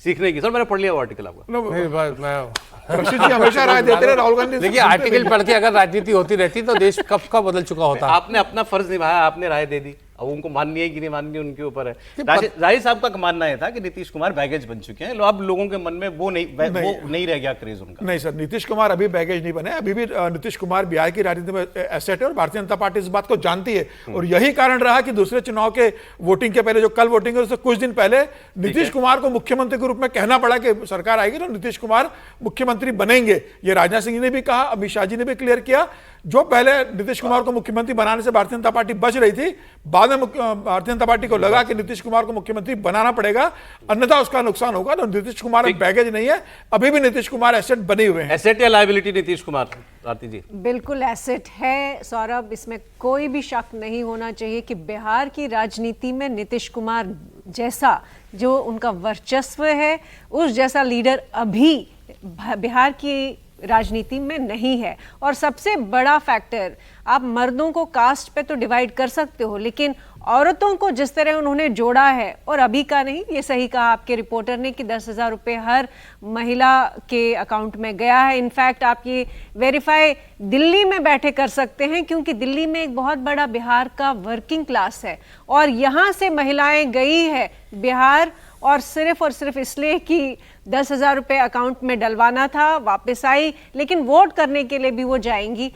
S1: सीखने की। सर मैंने पढ़ लिया वो आर्टिकल आपका।
S9: रशीद जी हमेशा राय देते रहे राहुल गांधी।
S7: देखिए, आर्टिकल पढ़ के अगर राजनीति होती रहती तो देश कब का बदल चुका होता।
S1: आपने अपना फर्ज निभाया, आपने राय दे दी। अब उनको माननी है कि नहीं माननी, उनके ऊपर है। राजेश साहब का मानना यह था कि नीतीश कुमार बैगेज बन चुके हैं, अब लोगों के मन में वो नहीं रह गया क्रेज उनका।
S9: नहीं सर, नीतीश कुमार अभी बैगेज नहीं बने। अभी भी नीतीश कुमार बिहार की राजनीति में एसेट है, और भारतीय जनता पार्टी इस बात को जानती है। और यही कारण रहा कि दूसरे चुनाव के वोटिंग के पहले, जो कल वोटिंग है उससे कुछ दिन पहले, नीतीश कुमार को मुख्यमंत्री के रूप में कहना पड़ा कि सरकार आएगी तो नीतीश कुमार मुख्यमंत्री बनेंगे। ये राजनाथ सिंह ने भी कहा, अमित शाह जी ने भी क्लियर किया। जो पहले नीतीश कुमार को मुख्यमंत्री बनाने से भारतीय जनता पार्टी बच रही थी, बाद में भारतीय जनता पार्टी को लगा कि नीतीश कुमार को मुख्यमंत्री बनाना पड़ेगा, अन्यथा उसका नुकसान होगा। तो नीतीश कुमार एक बैगेज नहीं है, अभी भी नीतीश कुमार एसेट बने हुए हैं।
S1: एसेट या लायबिलिटी नीतीश कुमार? आरती जी,
S10: बिल्कुल एसेट है सौरभ, इसमें कोई भी शक नहीं होना चाहिए कि बिहार की राजनीति में नीतीश कुमार जैसा जो उनका वर्चस्व है, उस जैसा लीडर अभी बिहार की राजनीति में नहीं है। और सबसे बड़ा फैक्टर, आप मर्दों को कास्ट पे तो डिवाइड कर सकते हो, लेकिन औरतों को जिस तरह उन्होंने जोड़ा है, और अभी का नहीं, ये सही कहा आपके रिपोर्टर ने कि 10,000 रुपये हर महिला के अकाउंट में गया है। इनफैक्ट आप ये वेरीफाई दिल्ली में बैठे कर सकते हैं, क्योंकि दिल्ली में एक बहुत बड़ा बिहार का वर्किंग क्लास है, और यहाँ से महिलाएं गई है बिहार, और सिर्फ इसलिए कि 10,000 रुपये अकाउंट में डलवाना था, वापस आई, लेकिन वोट करने के लिए भी वो जाएंगी।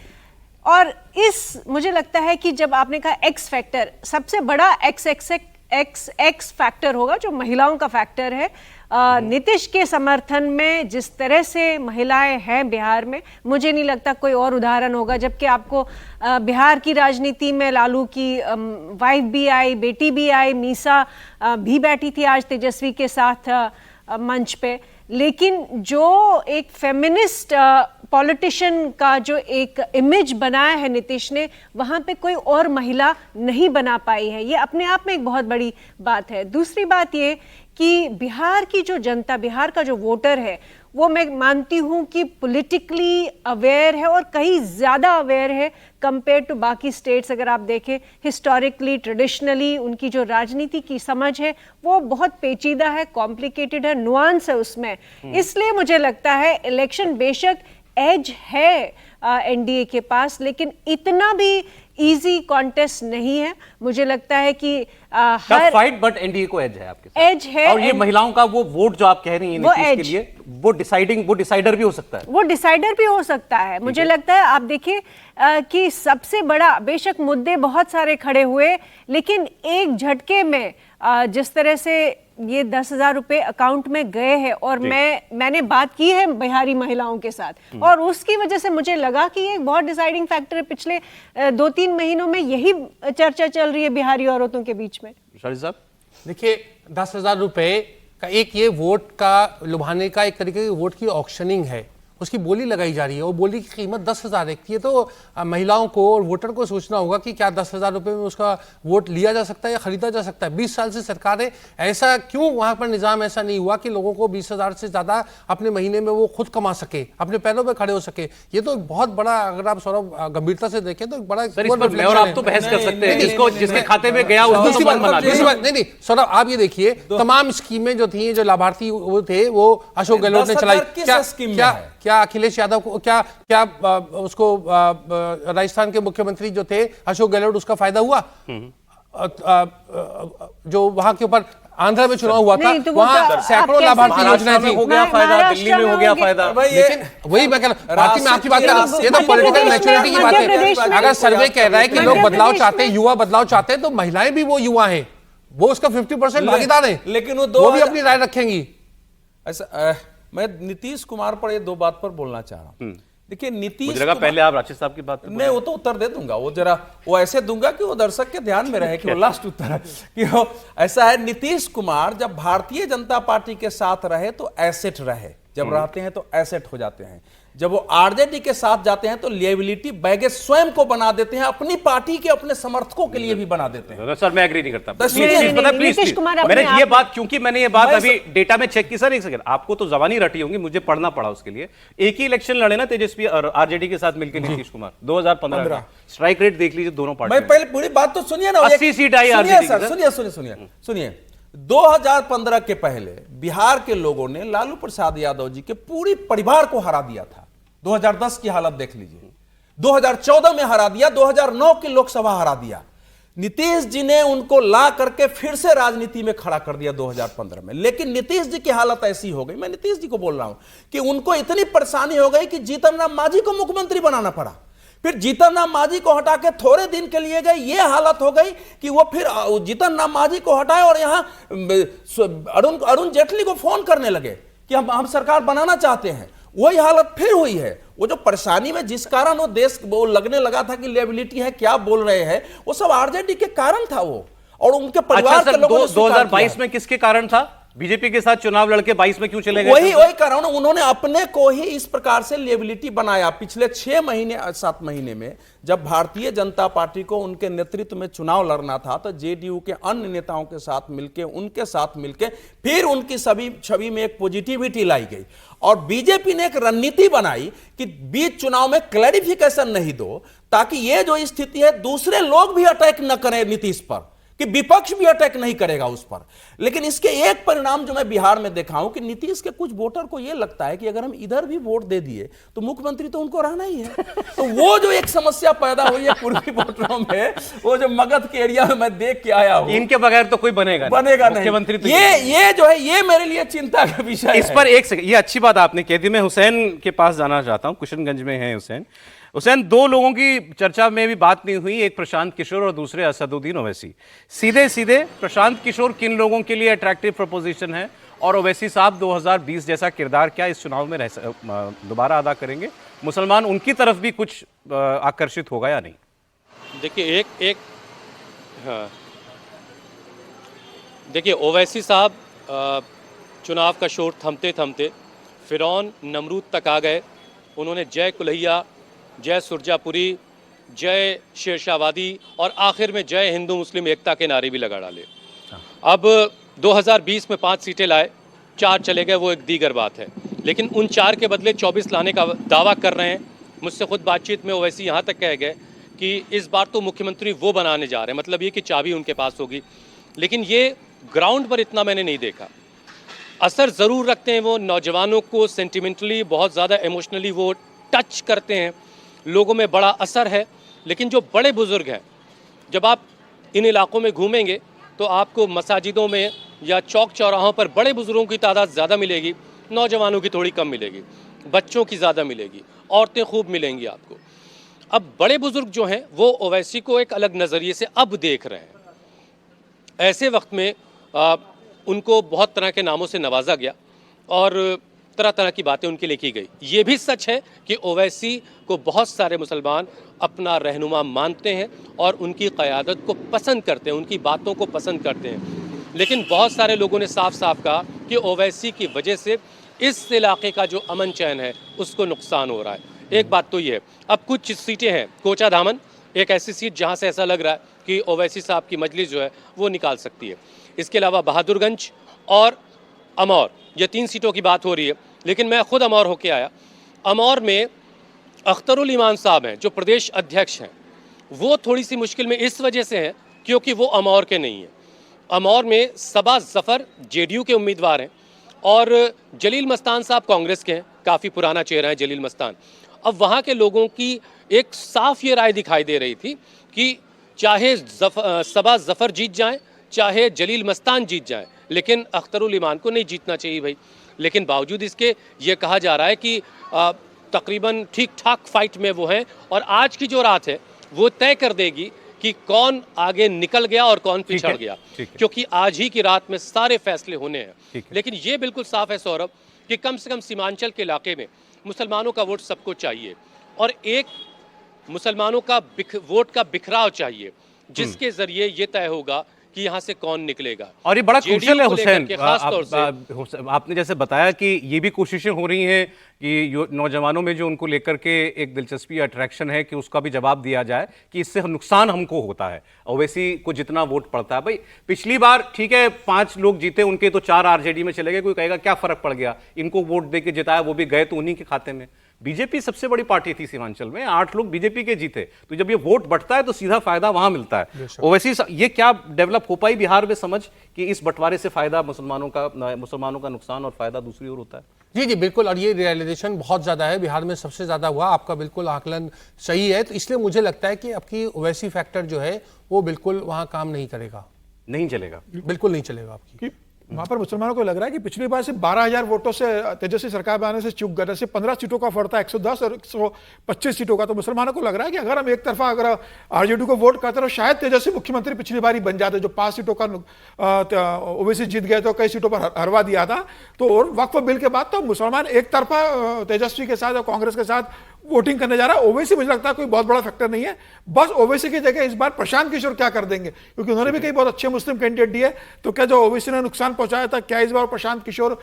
S10: और मुझे लगता है कि जब आपने कहा एक्स फैक्टर, सबसे बड़ा एक्स फैक्टर होगा जो महिलाओं का फैक्टर है। नीतीश के समर्थन में जिस तरह से महिलाएं हैं बिहार में, मुझे नहीं लगता कोई और उदाहरण होगा। जबकि आपको बिहार की राजनीति में लालू की वाइफ भी आई, बेटी भी आई, मीसा भी बैठी थी आज तेजस्वी के साथ मंच पे, लेकिन जो एक फेमिनिस्ट पॉलिटिशियन का जो एक इमेज बनाया है नीतीश ने, वहां पे कोई और महिला नहीं बना पाई है। ये अपने आप में एक बहुत बड़ी बात है। दूसरी बात ये कि बिहार की जो जनता, बिहार का जो वोटर है, वो मैं मानती हूं कि पॉलिटिकली अवेयर है और कहीं ज्यादा अवेयर है कंपेयर टू बाकी स्टेट्स। अगर आप देखें हिस्टोरिकली, ट्रेडिशनली, उनकी जो राजनीति की समझ है वो बहुत पेचीदा है, कॉम्प्लिकेटेड है, नुआंस है उसमें। इसलिए मुझे लगता है इलेक्शन बेशक एज है एनडीए के पास, लेकिन इतना भी इजी कॉन्टेस्ट नहीं है। मुझे लगता है कि हर
S1: फाइट, बट एनडीए को एज है आपके साथ।
S10: एज है।
S1: और ये महिलाओं का वो वोट जो आप कह रही हैं नीतीश के लिए, वो डिसाइडर भी हो सकता है।
S10: वो डिसाइडर भी हो सकता है। मुझे लगता है आप देखिए कि सबसे बड़ा, बेशक मुद्दे बहुत सारे खड़े हुए, लेकिन एक झटके में जिस तरह से ये 10,000 रुपए अकाउंट में गए हैं, और मैंने बात की है बिहारी महिलाओं के साथ, और उसकी वजह से मुझे लगा कि ये एक बहुत डिसाइडिंग फैक्टर है। पिछले 2-3 महीनों में यही चर्चा चल रही है बिहारी औरतों के बीच में।
S1: शारिद साहब,
S7: देखिए 10,000 रुपए का एक ये वोट का लुभाने का एक तरीके की वोट की ऑक्शनिंग है, उसकी बोली लगाई जा रही है। वो बोली की कीमत 10,000 एक थी। ये तो महिलाओं को और वोटर को सोचना होगा कि क्या 10,000 रुपए में उसका वोट लिया जा सकता है या खरीदा जा सकता है। 20 साल से सरकार है, ऐसा क्यों वहां पर निजाम ऐसा नहीं हुआ कि लोगों को 20,000 से ज्यादा अपने महीने में वो खुद कमा सके, अपने पैरों पर खड़े हो सके। ये तो बहुत बड़ा, अगर आप सौरभ गंभीरता से देखें तो बड़ा
S1: और आप तो बहस कर सकते हैं, जिसको जिसके खाते में गया उसको
S7: नहीं सौरभ, आप ये देखिए तमाम स्कीमें जो थी, जो लाभार्थी वो थे, वो अशोक गहलोत ने चलाई। क्या अखिलेश यादव को, क्या उसको राजस्थान के मुख्यमंत्री जो थे अशोक गहलोत, उसका फायदा हुआ? जो वहां के ऊपर आंध्र में चुनाव हुआ था, वहां सैकड़ों लाभार्थी योजनाएं थी।
S1: हो गया फायदा, दिल्ली में हो गया फायदा।
S7: लेकिन वही मैं कह रहा हूं, मैं आपकी बात कर रहा हूं, ये तो पॉलिटिकल मैच्योरिटी की बात है। अगर सर्वे कह रहा है कि लोग बदलाव चाहते हैं, युवा बदलाव चाहते हैं, तो महिलाएं भी वो युवा हैं, वो उसका 50% भागीदार है,
S5: लेकिन
S7: वो भी अपनी राय रखेंगी।
S5: ऐसा मैं नीतीश कुमार पर ये 2 बात पर बोलना चाह रहा हूं। देखिए नीतीश
S1: मुझे लगा पहले आप राशिद साहब की बात
S5: मैं वो तो उत्तर दे दूंगा, वो जरा वो ऐसे दूंगा कि वो दर्शक के ध्यान में रहे कि वो लास्ट उत्तर है कि वो ऐसा है। नीतीश कुमार जब भारतीय जनता पार्टी के साथ रहे तो एसेट रहे, जब रहते हैं तो एसेट हो जाते हैं। जब वो आरजेडी के साथ जाते हैं तो लिएबिलिटी बैगेज स्वयं को बना देते हैं, अपनी पार्टी के अपने समर्थकों के लिए भी बना देते हैं।
S1: सर मैं एग्री नहीं करता।
S10: प्लीज
S1: मैंने ये बात, क्योंकि मैंने ये बात अभी डेटा में चेक की। सर एक सेकंड, आपको तो जबानी रटी होंगी, मुझे पढ़ना पड़ा उसके लिए। एक ही इलेक्शन लड़े ना तेजस्वी और आरजेडी के साथ मिलकर नीतीश कुमार 2015। स्ट्राइक रेट देख लीजिए दोनों पार्टी।
S5: मैं पहले पूरी बात तो सुनिए ना,
S1: 80 सीट आई आरजेडी।
S5: सुनिए 2015 के पहले बिहार के लोगों ने लालू प्रसाद यादव जी के पूरी परिवार को हरा दिया था। 2010 की हालत देख लीजिए, 2014 में हरा दिया, 2009 की लोकसभा हरा दिया। नीतीश जी ने उनको ला करके फिर से राजनीति में खड़ा कर दिया 2015 में। लेकिन नीतीश जी की हालत ऐसी हो गई, मैं नीतीश जी को बोल रहा हूं, कि उनको इतनी परेशानी हो गई कि जीतन राम मांझी को मुख्यमंत्री बनाना पड़ा। फिर जीतन राम मांझी को हटा के थोड़े दिन के लिए गए, ये हालत हो गई कि वो फिर जीतन राम मांझी को हटाए और यहां अरुण जेटली को फोन करने लगे कि हम सरकार बनाना चाहते हैं। वही हालत फिर हुई है। वो जो परेशानी में जिस कारण वो देश वो लगने लगा था कि लिएबिलिटी है, क्या बोल रहे हैं, वो सब आरजेडी के कारण था वो, और उनके परिवार के लोगों ने
S1: 2022 में किसके कारण था? बीजेपी के साथ चुनाव लड़के 22 में क्यों चले गए?
S5: वही कारण, उन्होंने अपने को ही इस प्रकार से लिएबिलिटी बनाया। पिछले 6 महीने 7 महीने में जब भारतीय जनता पार्टी को उनके नेतृत्व में चुनाव लड़ना था, तो जेडीयू के अन्य नेताओं के साथ मिलकर, उनके साथ मिलकर फिर उनकी सभी छवि में एक पॉजिटिविटी लाई गई। और बीजेपी ने एक रणनीति बनाई कि बीच चुनाव में क्लैरिफिकेशन नहीं दो, ताकि ये जो स्थिति है दूसरे लोग भी अटैक न करें नीतीश पर, कि विपक्ष भी अटैक नहीं करेगा उस पर। लेकिन इसके एक परिणाम जो मैं बिहार में देखा हूं कि नीतीश के कुछ वोटर को यह लगता है कि अगर हम इधर भी वोट दे दिए तो मुख्यमंत्री तो उनको रहना ही है। तो वो जो एक समस्या पैदा हुई है पूर्वी वोटरों में, वो जो मगध के एरिया में मैं देख के आया हूं,
S1: इनके बगैर तो कोई बनेगा
S5: नहीं
S1: मुख्यमंत्री। तो
S5: ये जो है, ये मेरे लिए चिंता का विषय है।
S1: इस पर एक सेकंड, ये अच्छी बात आपने कह दी। मैं हुसैन के पास जाना चाहता हूं, किशनगंज में है हुसैन। 2 लोगों की चर्चा में भी बात नहीं हुई, एक प्रशांत किशोर और दूसरे असदुद्दीन ओवैसी। सीधे प्रशांत किशोर किन लोगों के लिए अट्रैक्टिव प्रोपोजिशन है, और ओवैसी साहब 2020 जैसा किरदार क्या इस चुनाव में दोबारा अदा करेंगे? मुसलमान उनकी तरफ भी कुछ आकर्षित होगा या नहीं?
S11: देखिए देखिए ओवैसी साहब चुनाव का शोर थमते थमते फिरौन नमरूद तक आ गए। उन्होंने जय कुल्हैया, जय सुरजापुरी, जय शेरशाहवादी और आखिर में जय हिंदू मुस्लिम एकता के नारे भी लगा डाले। अब 2020 में 5 सीटें लाए, 4 चले गए, वो एक दीगर बात है, लेकिन उन 4 के बदले 24 लाने का दावा कर रहे हैं। मुझसे खुद बातचीत में ओवैसी यहाँ तक कह गए कि इस बार तो मुख्यमंत्री वो बनाने जा रहे हैं, मतलब ये कि चाबी उनके पास होगी। लेकिन ये ग्राउंड पर इतना मैंने नहीं देखा। असर ज़रूर रखते हैं वो, नौजवानों को सेंटिमेंटली बहुत ज़्यादा इमोशनली वो टच करते हैं, लोगों में बड़ा असर है। लेकिन जो बड़े बुजुर्ग हैं, जब आप इन इलाकों में घूमेंगे तो आपको मसाजिदों में या चौक चौराहों पर बड़े बुजुर्गों की तादाद ज़्यादा मिलेगी, नौजवानों की थोड़ी कम मिलेगी, बच्चों की ज़्यादा मिलेगी, औरतें खूब मिलेंगी आपको। अब बड़े बुजुर्ग जो हैं वो ओवैसी को एक अलग नज़रिए से अब देख रहे हैं। ऐसे वक्त में उनको बहुत तरह के नामों से नवाजा गया और तरह तरह की बातें उनके लिए की गई। ये भी सच है कि ओवैसी को बहुत सारे मुसलमान अपना रहनुमा मानते हैं और उनकी क़यादत को पसंद करते हैं, उनकी बातों को पसंद करते हैं। लेकिन बहुत सारे लोगों ने साफ साफ कहा कि ओवैसी की वजह से इस इलाके का जो अमन चैन है उसको नुकसान हो रहा है। एक बात तो ये है, अब कुछ सीटें हैं, कोचा धामन एक ऐसी सीट जहाँ से ऐसा लग रहा है कि ओवैसी साहब की मजलिस जो है वो निकाल सकती है। इसके अलावा बहादुरगंज और अमौर, ये 3 सीटों की बात हो रही है। लेकिन मैं खुद अमौर होके आया। अमौर में अख्तरुल ईमान साहब हैं जो प्रदेश अध्यक्ष हैं, वो थोड़ी सी मुश्किल में इस वजह से हैं क्योंकि वो अमौर के नहीं हैं। अमौर में सबा जफ़र जेडीयू के उम्मीदवार हैं और जलील मस्तान साहब कांग्रेस के हैं, काफ़ी पुराना चेहरा है जलील मस्तान। अब वहाँ के लोगों की एक साफ ये राय दिखाई दे रही थी कि चाहे सबा जफ़र जीत जाएं, चाहे जलील मस्तान जीत जाएं, लेकिन अख्तरुल ईमान को नहीं जीतना चाहिए भाई। लेकिन बावजूद इसके ये कहा जा रहा है कि तकरीबन ठीक ठाक फाइट में वो हैं और आज की जो रात है वो तय कर देगी कि कौन आगे निकल गया और कौन पिछड़ गया, क्योंकि आज ही की रात में सारे फैसले होने हैं। लेकिन ये बिल्कुल साफ है सौरभ कि कम से कम सीमांचल के इलाके में मुसलमानों का वोट सबको चाहिए और एक मुसलमानों का वोट का बिखराव चाहिए जिसके जरिए ये तय होगा कि यहाँ से कौन निकलेगा।
S1: और ये बड़ा क्रूशियल है हुसैन,
S11: खास तौर से
S1: आपने जैसे बताया कि ये भी कोशिशें हो रही हैं कि नौजवानों में जो उनको लेकर के एक दिलचस्पी अट्रैक्शन है कि उसका भी जवाब दिया जाए कि इससे नुकसान हमको होता है। ओवैसी को जितना वोट पड़ता है, भाई पिछली बार ठीक है 5 लोग जीते, उनके तो 4 आरजेडी में चले गए, कोई कहेगा क्या फर्क पड़ गया, इनको वोट दे के जिताया, वो भी गए तो उन्हीं के खाते में। बीजेपी सबसे बड़ी पार्टी थी सीमांचल में, 8 लोग बीजेपी के जीते, तो जब ये वोट बढ़ता है तो सीधा फायदा वहां मिलता है। ओवैसी ये क्या डेवलप हो पाई बिहार में समझ कि इस बंटवारे से फायदा मुसलमानों का नुकसान और फायदा दूसरी ओर होता है?
S7: जी जी बिल्कुल, और ये रियलाइजेशन बहुत ज़्यादा है, बिहार में सबसे ज़्यादा हुआ। आपका बिल्कुल आकलन सही है। तो इसलिए मुझे लगता है कि आपकी ओवैसी फैक्टर जो है वो बिल्कुल वहाँ काम नहीं करेगा,
S1: नहीं चलेगा,
S7: बिल्कुल नहीं चलेगा आपकी।
S9: वहां पर मुसलमानों को लग रहा है कि पिछली बार से 12,000 वोटों से तेजस्वी सरकार बनाने से चूक गए, 15 सीटों का फर्क था, 110 और 125 सीटों का। तो मुसलमानों को लग रहा है कि अगर हम एक तरफा अगर आरजेडी को वोट करते तो शायद तेजस्वी मुख्यमंत्री पिछली बार ही बन जाते। जो 5 सीटों का ओवैसी जीत गए तो कई सीटों पर हरवा दिया था। तो और वक्फ बिल के बाद तो मुसलमान एक तरफा तेजस्वी के साथ और कांग्रेस के साथ वोटिंग करने जा रहा है। ओवैसी मुझे लगता है कोई बहुत बड़ा फैक्टर नहीं है। बस ओवैसी की जगह इस बार प्रशांत किशोर क्या कर देंगे, क्योंकि उन्होंने भी कई बहुत अच्छे मुस्लिम कैंडिडेट दिए। तो क्या जो ओवैसी ने नुकसान पहुंचाया था, क्या इस बार प्रशांत किशोर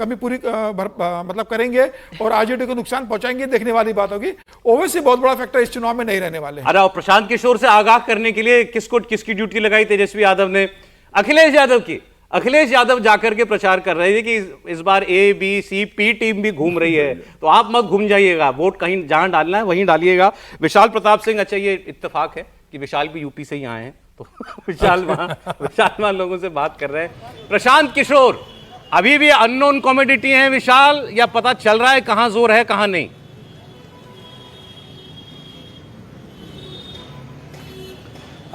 S9: कमी पूरी मतलब करेंगे और आरजेडी को नुकसान पहुंचाएंगे, देखने वाली बात होगी। ओवैसी बहुत बड़ा फैक्टर इस चुनाव में नहीं रहने वाले।
S1: अरे और प्रशांत किशोर से आगाह करने के लिए किसकी ड्यूटी लगाई तेजस्वी यादव ने? अखिलेश यादव की। अखिलेश यादव जाकर के प्रचार कर रहे थे कि इस बार A B C P team भी घूम रही है, तो आप मत घूम जाइएगा, वोट कहीं जहां डालना है वहीं डालिएगा। विशाल प्रताप सिंह, अच्छा ये इत्तेफाक है कि विशाल भी यूपी से ही आए हैं, तो विशाल वहां लोगों से बात कर रहे हैं। प्रशांत किशोर अभी भी अननोन कमोडिटी हैं विशाल, या पता चल रहा है कहां जोर है कहां नहीं?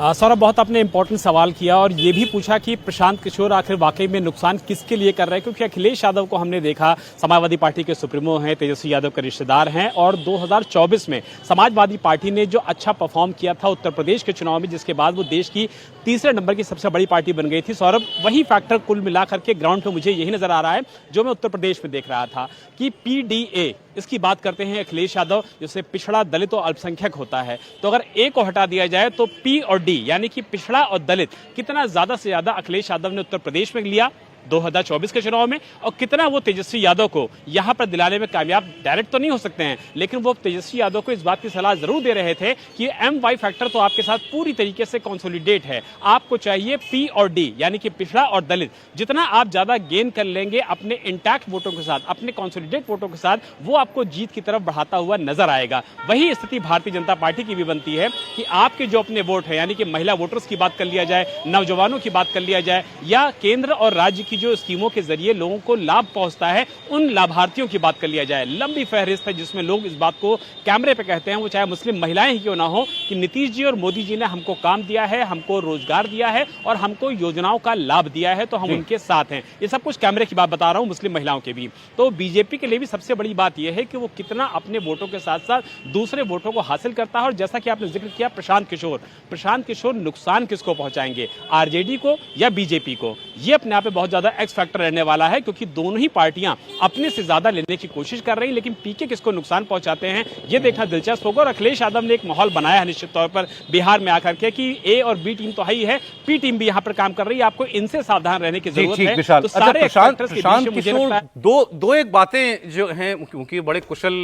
S8: सौरभ, बहुत आपने इंपॉर्टेंट सवाल किया और ये भी पूछा कि प्रशांत किशोर आखिर वाकई में नुकसान किसके लिए कर रहे हैं, क्योंकि अखिलेश यादव को हमने देखा समाजवादी पार्टी के सुप्रीमो हैं, तेजस्वी यादव के रिश्तेदार हैं, और 2024 में समाजवादी पार्टी ने जो अच्छा परफॉर्म किया था उत्तर प्रदेश के चुनाव में, जिसके बाद वो देश की 3रे नंबर की सबसे बड़ी पार्टी बन गई थी। सौरभ, वही फैक्टर कुल मिलाकर के ग्राउंड पर मुझे यही नजर आ रहा है जो मैं उत्तर प्रदेश में देख रहा था कि PDA इसकी बात करते हैं अखिलेश यादव, जिससे पिछड़ा, दलित और अल्पसंख्यक होता है। तो अगर ए को हटा दिया जाए तो P और D यानी कि पिछड़ा और दलित कितना ज्यादा से ज्यादा अखिलेश यादव ने उत्तर प्रदेश में लिया,
S12: 2024 के चुनाव में, और कितना वो तेजस्वी यादव को यहां पर दिलाने में कामयाब डायरेक्ट तो नहीं हो सकते हैं, लेकिन वो तेजस्वी यादव को इस बात की सलाह जरूर दे रहे थे कि MY फैक्टर तो आपके साथ पूरी तरीके से कंसोलिडेट है, आपको चाहिए P और D यानी कि पिछड़ा और दलित। जितना आप ज्यादा गेन कर लेंगे अपने इंटैक्ट वोटों के साथ, अपने कंसोलिडेट वोटों के साथ, वो आपको जीत की तरफ बढ़ाता हुआ नजर आएगा। वही स्थिति भारतीय जनता पार्टी की भी बनती है कि आपके जो अपने वोट है, यानी कि महिला वोटर्स की बात कर लिया जाए, नौजवानों की बात कर लिया जाए, या केंद्र और राज्य की जो स्कीमों के जरिए लोगों को लाभ पहुंचता है, उन लाभार्थियों की बात कर लिया जाए। लंबी फहरिस्त है जिसमें लोग इस बात को कैमरे पे कहते हैं, वो चाहे मुस्लिम महिलाएं ही क्यों ना हो, कि नीतीश जी और मोदी जी ने हमको काम दिया है, हमको रोजगार दिया है और हमको योजनाओं का लाभ दिया है, तो हम उनके साथ हैं। ये सब कुछ कैमरे की बात बता रहा हूं, मुस्लिम महिलाओं के भी। तो बीजेपी के लिए भी सबसे बड़ी बात यह है कि वो कितना अपने वोटों के साथ साथ दूसरे वोटों को हासिल करता है। और जैसा कि आपने जिक्र किया प्रशांत किशोर नुकसान किसको पहुंचाएंगे, आरजेडी को या बीजेपी को, ये अपने आप में बहुत ज्यादा एक्स फैक्टर रहने वाला है, क्योंकि दोनों ही पार्टियां अपने से ज्यादा लेने की कोशिश कर रही हैं, लेकिन पीके किसको नुकसान पहुंचाते हैं ये देखना दिलचस्प होगा। और अखिलेश यादव ने एक माहौल बनाया है निश्चित तौर पर बिहार में आकर के कि ए और बी टीम तो ही है, पी टीम भी यहां पर काम कर रही है, आपको इनसे सावधान रहने की जरूरत है। तो सारे
S1: प्रशांत
S12: factors के बीच में मुझे लगता है
S1: दो एक बातें जो हैं, क्योंकि बड़े कुशल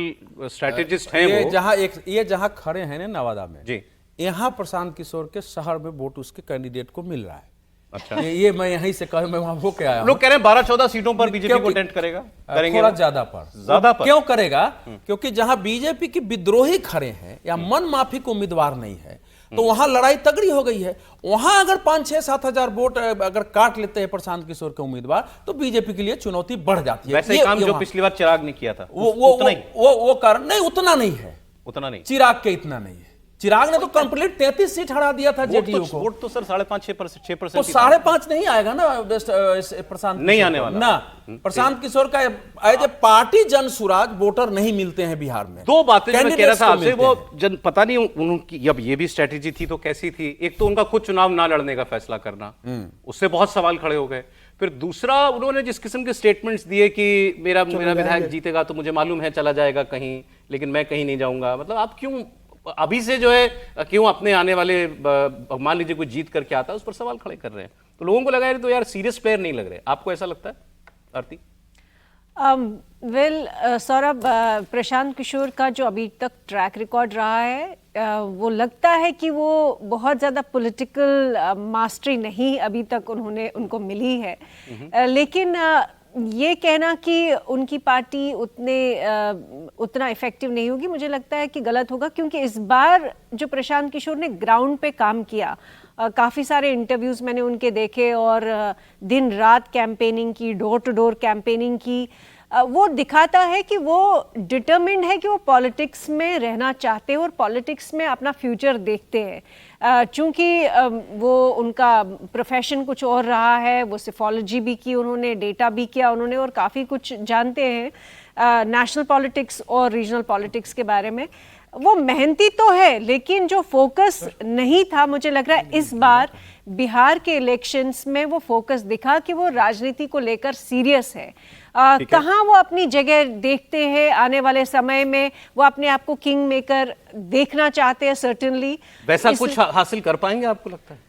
S1: स्ट्रैटेजिस्ट हैं वो,
S5: ये जहां खड़े हैं ना नवादा में
S1: जी,
S5: यहाँ प्रशांत किशोर के शहर में वोट उसके कैंडिडेट को मिल रहा है।
S1: अच्छा,
S5: ये मैं यहीं से कहूं, मैं वहां हो के आया।
S1: लोग कह रहे हैं 12-14 सीटों पर बीजेपी को टेंट करेंगे
S5: थोड़ा ज्यादा पर क्यों करेगा? क्योंकि जहां बीजेपी की विद्रोही खड़े हैं या मन माफिक उम्मीदवार नहीं है, तो वहां लड़ाई तगड़ी हो गई है। वहां अगर 5-6-7 हजार वोट अगर काट लेते हैं प्रशांत किशोर के उम्मीदवार, तो बीजेपी के लिए चुनौती बढ़ जाती है।
S1: वैसे काम जो पिछली बार चिराग ने किया था
S5: वो कारण नहीं, उतना नहीं है,
S1: उतना नहीं,
S5: चिराग के इतना नहीं है। चिराग ने तो कंप्लीट 33 सीट हरा दिया था जेडीयू को।
S1: वोट तो सर 5.5-6%
S5: तो 5.5 नहीं आएगा ना प्रशांत,
S1: नहीं आने वाला
S5: ना। प्रशांत किशोर का as a party Jan Suraaj voter नहीं मिलते हैं बिहार में।
S1: दो बातें मैं कह रहा था आपसे, वो जन पता नहीं उनकी अब ये भी स्ट्रेटेजी थी तो कैसी थी। एक तो उनका खुद चुनाव ना लड़ने का फैसला करना, उससे बहुत सवाल खड़े हो गए। फिर दूसरा, उन्होंने जिस किस्म के स्टेटमेंट्स दिए कि मेरा विधायक जीतेगा तो मुझे मालूम है चला जाएगा कहीं, लेकिन मैं कहीं नहीं जाऊंगा। मतलब आप क्यों अभी से जो है, क्यों अपने आने वाले, मान लीजिए कोई जीत करके आता है उस पर सवाल खड़े कर रहे हैं? तो लोगों को लगा तो यार सीरियस प्लेयर नहीं लग रहे। आपको ऐसा लगता है आरती?
S10: सौरभ, प्रशांत किशोर का जो अभी तक ट्रैक रिकॉर्ड रहा है, वो लगता है कि वो बहुत ज़्यादा पॉलिटिकल मास्टरी नहीं अभी तक उनको मिली है। लेकिन ये कहना कि उनकी पार्टी उतना इफेक्टिव नहीं होगी, मुझे लगता है कि गलत होगा। क्योंकि इस बार जो प्रशांत किशोर ने ग्राउंड पे काम किया, काफ़ी सारे इंटरव्यूज़ मैंने उनके देखे और दिन रात कैंपेनिंग की, डोर टू डोर कैंपेनिंग की, वो दिखाता है कि वो डिटरमिन्ड है कि वो पॉलिटिक्स में रहना चाहते हैं और पॉलिटिक्स में अपना फ्यूचर देखते हैं। चूंकि वो उनका प्रोफेशन कुछ और रहा है, वो सिफोलॉजी भी की उन्होंने, डेटा भी किया उन्होंने और काफ़ी कुछ जानते हैं नेशनल पॉलिटिक्स और रीजनल पॉलिटिक्स के बारे में। वो मेहनती तो है, लेकिन जो फोकस नहीं था, मुझे लग रहा है इस बार बिहार के इलेक्शंस में वो फोकस दिखा कि वो राजनीति को लेकर सीरियस है। कहाँ वो अपनी जगह देखते हैं आने वाले समय में, वो अपने आप को किंग मेकर देखना चाहते हैं सर्टेनली।
S1: वैसा कुछ हासिल कर पाएंगे आपको लगता है?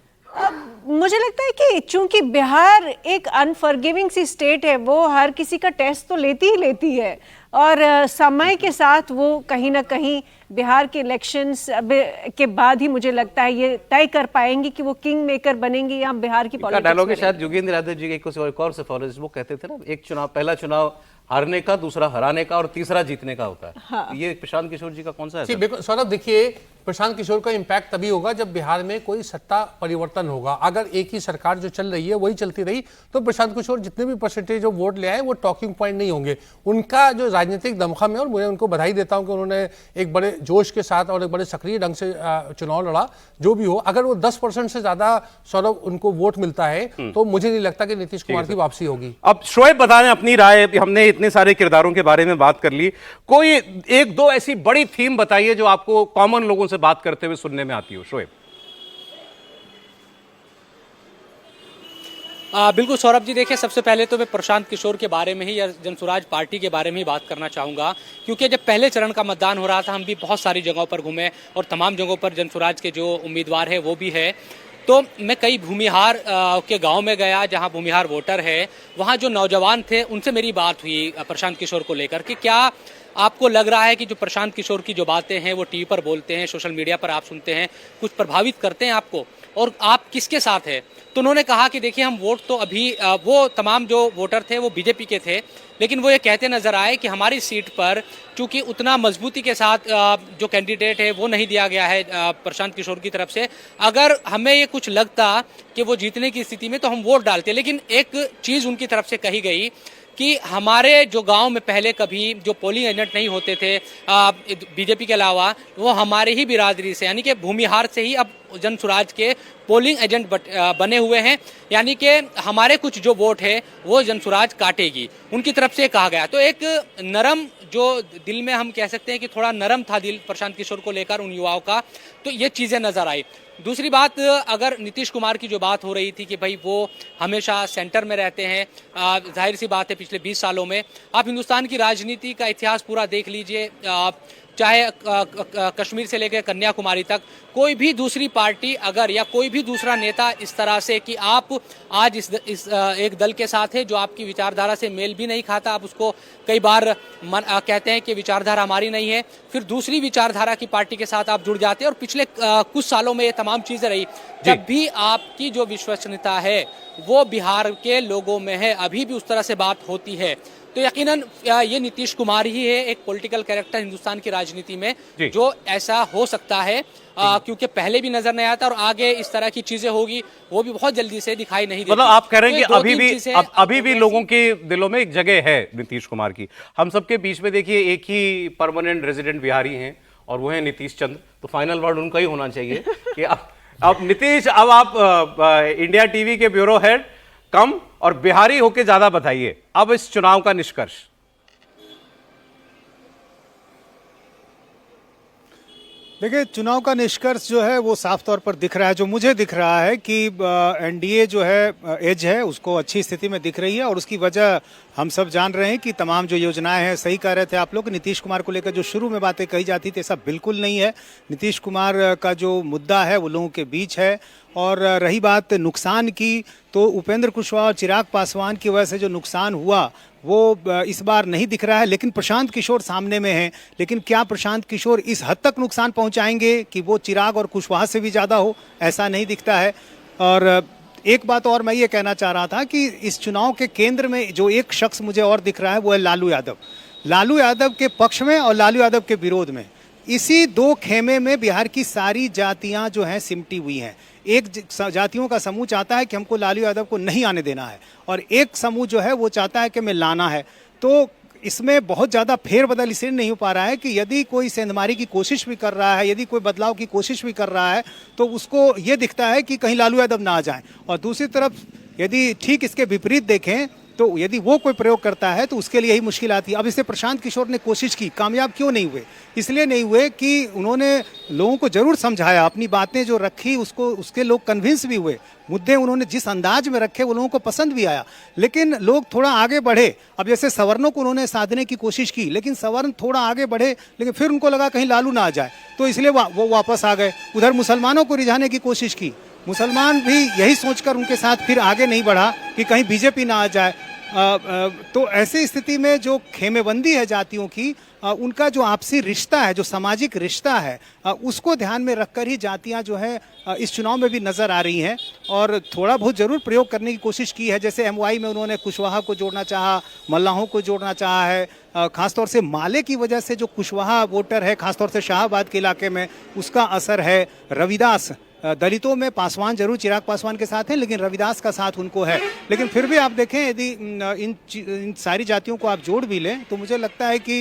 S10: मुझे लगता है कि चूंकि बिहार एक अनफॉरगिविंग सी स्टेट है, वो हर किसी का टेस्ट तो लेती ही लेती है और समय के साथ वो कहीं ना कहीं बिहार के इलेक्शंस के बाद ही मुझे लगता है ये तय कर पाएंगे कि वो किंग मेकर बनेंगे या बिहार की पॉलिटिक्स।
S1: डायलॉग है शायद योगेंद्र यादव जी के कुछ और से फॉलोअर्स वो कहते थे ना, एक चुनाव, पहला चुनाव हारने का, दूसरा हराने का और तीसरा जीतने का होता है। हाँ। ये प्रशांत किशोर जी का कौन सा है?
S7: सौरभ देखिए, प्रशांत किशोर का इंपैक्ट तभी होगा जब बिहार में कोई सत्ता परिवर्तन होगा। अगर एक ही सरकार जो चल रही है वही चलती रही तो प्रशांत किशोर जितने भी परसेंटेज ऑफ वोट ले आए वो टॉकिंग पॉइंट नहीं होंगे। उनका जो राजनीतिक दमखम है, और मैं उनको बधाई देता हूं कि उन्होंने एक बड़े जोश के साथ और एक बड़े सक्रिय ढंग से चुनाव लड़ा। जो भी हो, अगर वो 10% से ज्यादा सौरभ उनको वोट मिलता है तो मुझे नहीं लगता कि नीतीश कुमार की वापसी होगी।
S1: अब शोएब बता रहे अपनी राय, हमने इतने सारे किरदारों के बारे में बात कर ली, कोई एक दो ऐसी बड़ी थीम बताइए जो आपको कॉमन लोगों से बात करते हुए सुनने में आती हो। शोएब।
S13: बिल्कुल सौरभ जी, देखिए सबसे पहले तो मैं प्रशांत किशोर के बारे में ही या जनसुराज पार्टी के बारे में ही बात करना चाहूँगा, क्योंकि जब पहले चरण का मतदान हो रहा था हम भी बहुत सारी जगहों पर घूमे और तमाम जगहों पर जनसुराज के जो उम्मीदवार है वो भी है। तो मैं कई भूमिहार के गांव में गया जहां भूमिहार वोटर है, वहां जो नौजवान थे उनसे मेरी बात हुई प्रशांत किशोर को लेकर कि क्या आपको लग रहा है कि जो प्रशांत किशोर की जो बातें हैं वो टीवी पर बोलते हैं, सोशल मीडिया पर आप सुनते हैं, कुछ प्रभावित करते हैं आपको, और आप किसके साथ हैं? तो उन्होंने कहा कि देखिए हम वोट तो अभी वो तमाम जो वोटर थे वो बीजेपी के थे, लेकिन वो ये कहते नजर आए कि हमारी सीट पर चूंकि उतना मजबूती के साथ जो कैंडिडेट है वो नहीं दिया गया है प्रशांत किशोर की तरफ से, अगर हमें ये कुछ लगता कि वो जीतने की स्थिति में तो हम वोट डालते। लेकिन एक चीज़ उनकी तरफ से कही गई कि हमारे जो गांव में पहले कभी जो पोलिंग एजेंट नहीं होते थे बीजेपी के अलावा, वो हमारे ही बिरादरी से यानी कि भूमिहार से ही अब जन स्वराज के पोलिंग एजेंट बने हुए हैं, यानी कि हमारे कुछ जो वोट है वो जन स्वराज काटेगी, उनकी तरफ से कहा गया। तो एक नरम जो दिल में हम कह सकते हैं कि थोड़ा नरम था दिल प्रशांत किशोर को लेकर उन युवाओं का, तो ये चीज़ें नजर आई। दूसरी बात, अगर नीतीश कुमार की जो बात हो रही थी कि भाई वो हमेशा सेंटर में रहते हैं, जाहिर सी बात है पिछले 20 सालों में आप हिंदुस्तान की राजनीति का इतिहास पूरा देख लीजिए, चाहे कश्मीर से लेकर कन्याकुमारी तक कोई भी दूसरी पार्टी अगर या कोई भी दूसरा नेता इस तरह से कि आप आज इस एक दल के साथ है जो आपकी विचारधारा से मेल भी नहीं खाता, आप उसको कई बार कहते हैं कि विचारधारा हमारी नहीं है, फिर दूसरी विचारधारा की पार्टी के साथ आप जुड़ जाते हैं, और पिछले कुछ सालों में ये तमाम चीज़ें रही। जब भी आपकी जो विश्वसनीयता है वो बिहार के लोगों में है, अभी भी उस तरह से बात होती है, तो यकीनन ये नीतीश कुमार ही है एक पॉलिटिकल कैरेक्टर हिंदुस्तान की राजनीति में जो ऐसा हो सकता है, क्योंकि पहले भी नजर नहीं आता और आगे इस तरह की चीजें होगी वो भी बहुत जल्दी से दिखाई नहीं देती।
S1: मतलब आप कह रहे हैं कि अभी भी लोगों के दिलों में एक जगह है नीतीश कुमार की। हम सबके बीच में देखिए एक ही परमानेंट रेजिडेंट बिहारी हैं और वो है नीतीश चंद्र, तो फाइनल वर्ड उनका ही होना चाहिए कि अब नीतीश, अब आप इंडिया टीवी के ब्यूरो हेड कम और बिहारी होके ज्यादा बताइए अब इस चुनाव का निष्कर्ष।
S6: देखिए, चुनाव का निष्कर्ष जो है वो साफ तौर पर दिख रहा है। जो मुझे दिख रहा है कि एनडीए जो है एज है उसको अच्छी स्थिति में दिख रही है, और उसकी वजह हम सब जान रहे हैं कि तमाम जो योजनाएं हैं, सही कह रहे थे आप लोग, नीतीश कुमार को लेकर जो शुरू में बातें कही जाती थी ऐसा बिल्कुल नहीं है। नीतीश कुमार का जो मुद्दा है वो लोगों के बीच है। और रही बात नुकसान की, तो उपेंद्र कुशवाहा और चिराग पासवान की वजह से जो नुकसान हुआ वो इस बार नहीं दिख रहा है, लेकिन प्रशांत किशोर सामने में है। लेकिन क्या प्रशांत किशोर इस हद तक नुकसान पहुंचाएंगे कि वो चिराग और कुशवाहा से भी ज़्यादा हो? ऐसा नहीं दिखता है। और एक बात और मैं ये कहना चाह रहा था कि इस चुनाव के केंद्र में जो एक शख्स मुझे और दिख रहा है वो है लालू यादव। लालू यादव के पक्ष में और लालू यादव के विरोध में, इसी दो खेमे में बिहार की सारी जातियां जो हैं सिमटी हुई हैं। एक जातियों का समूह चाहता है कि हमको लालू यादव को नहीं आने देना है, और एक समूह जो है वो चाहता है कि हमें लाना है। तो इसमें बहुत ज़्यादा फेरबदल इसलिए नहीं हो पा रहा है कि यदि कोई सेंधमारी की कोशिश भी कर रहा है, यदि कोई बदलाव की कोशिश भी कर रहा है, तो उसको ये दिखता है कि कहीं लालू यादव ना आ जाए। और दूसरी तरफ यदि ठीक इसके विपरीत देखें तो यदि वो कोई प्रयोग करता है तो उसके लिए यही मुश्किल आती है। अब इससे प्रशांत किशोर ने कोशिश की, कामयाब क्यों नहीं हुए? इसलिए नहीं हुए कि उन्होंने लोगों को जरूर समझाया, अपनी बातें जो रखी उसको उसके लोग कन्विंस भी हुए, मुद्दे उन्होंने जिस अंदाज में रखे वो लोगों को पसंद भी आया। लेकिन लोग थोड़ा आगे बढ़े। अब जैसे सवर्णों को उन्होंने साधने की कोशिश की, लेकिन सवर्ण थोड़ा आगे बढ़े, लेकिन फिर उनको लगा कहीं लालू ना आ जाए, तो इसलिए वो वापस आ गए। उधर मुसलमानों को रिझाने की कोशिश की, मुसलमान भी यही सोचकर उनके साथ फिर आगे नहीं बढ़ा कि कहीं बीजेपी ना आ जाए। तो ऐसी स्थिति में जो खेमेबंदी है जातियों की, उनका जो आपसी रिश्ता है, जो सामाजिक रिश्ता है, उसको ध्यान में रखकर ही जातियां जो है इस चुनाव में भी नज़र आ रही हैं। और थोड़ा बहुत जरूर प्रयोग करने की कोशिश की है। जैसे एमवाई में उन्होंने कुशवाहा को जोड़ना चाहा, मल्लाहों को जोड़ना चाहा है। खासतौर से माले की वजह से जो कुशवाहा वोटर है, खासतौर से शाहबाद के इलाके में, उसका असर है। रविदास, दलितों में पासवान जरूर चिराग पासवान के साथ हैं, लेकिन रविदास का साथ उनको है। लेकिन फिर भी आप देखें, यदि इन सारी जातियों को आप जोड़ भी लें तो मुझे लगता है कि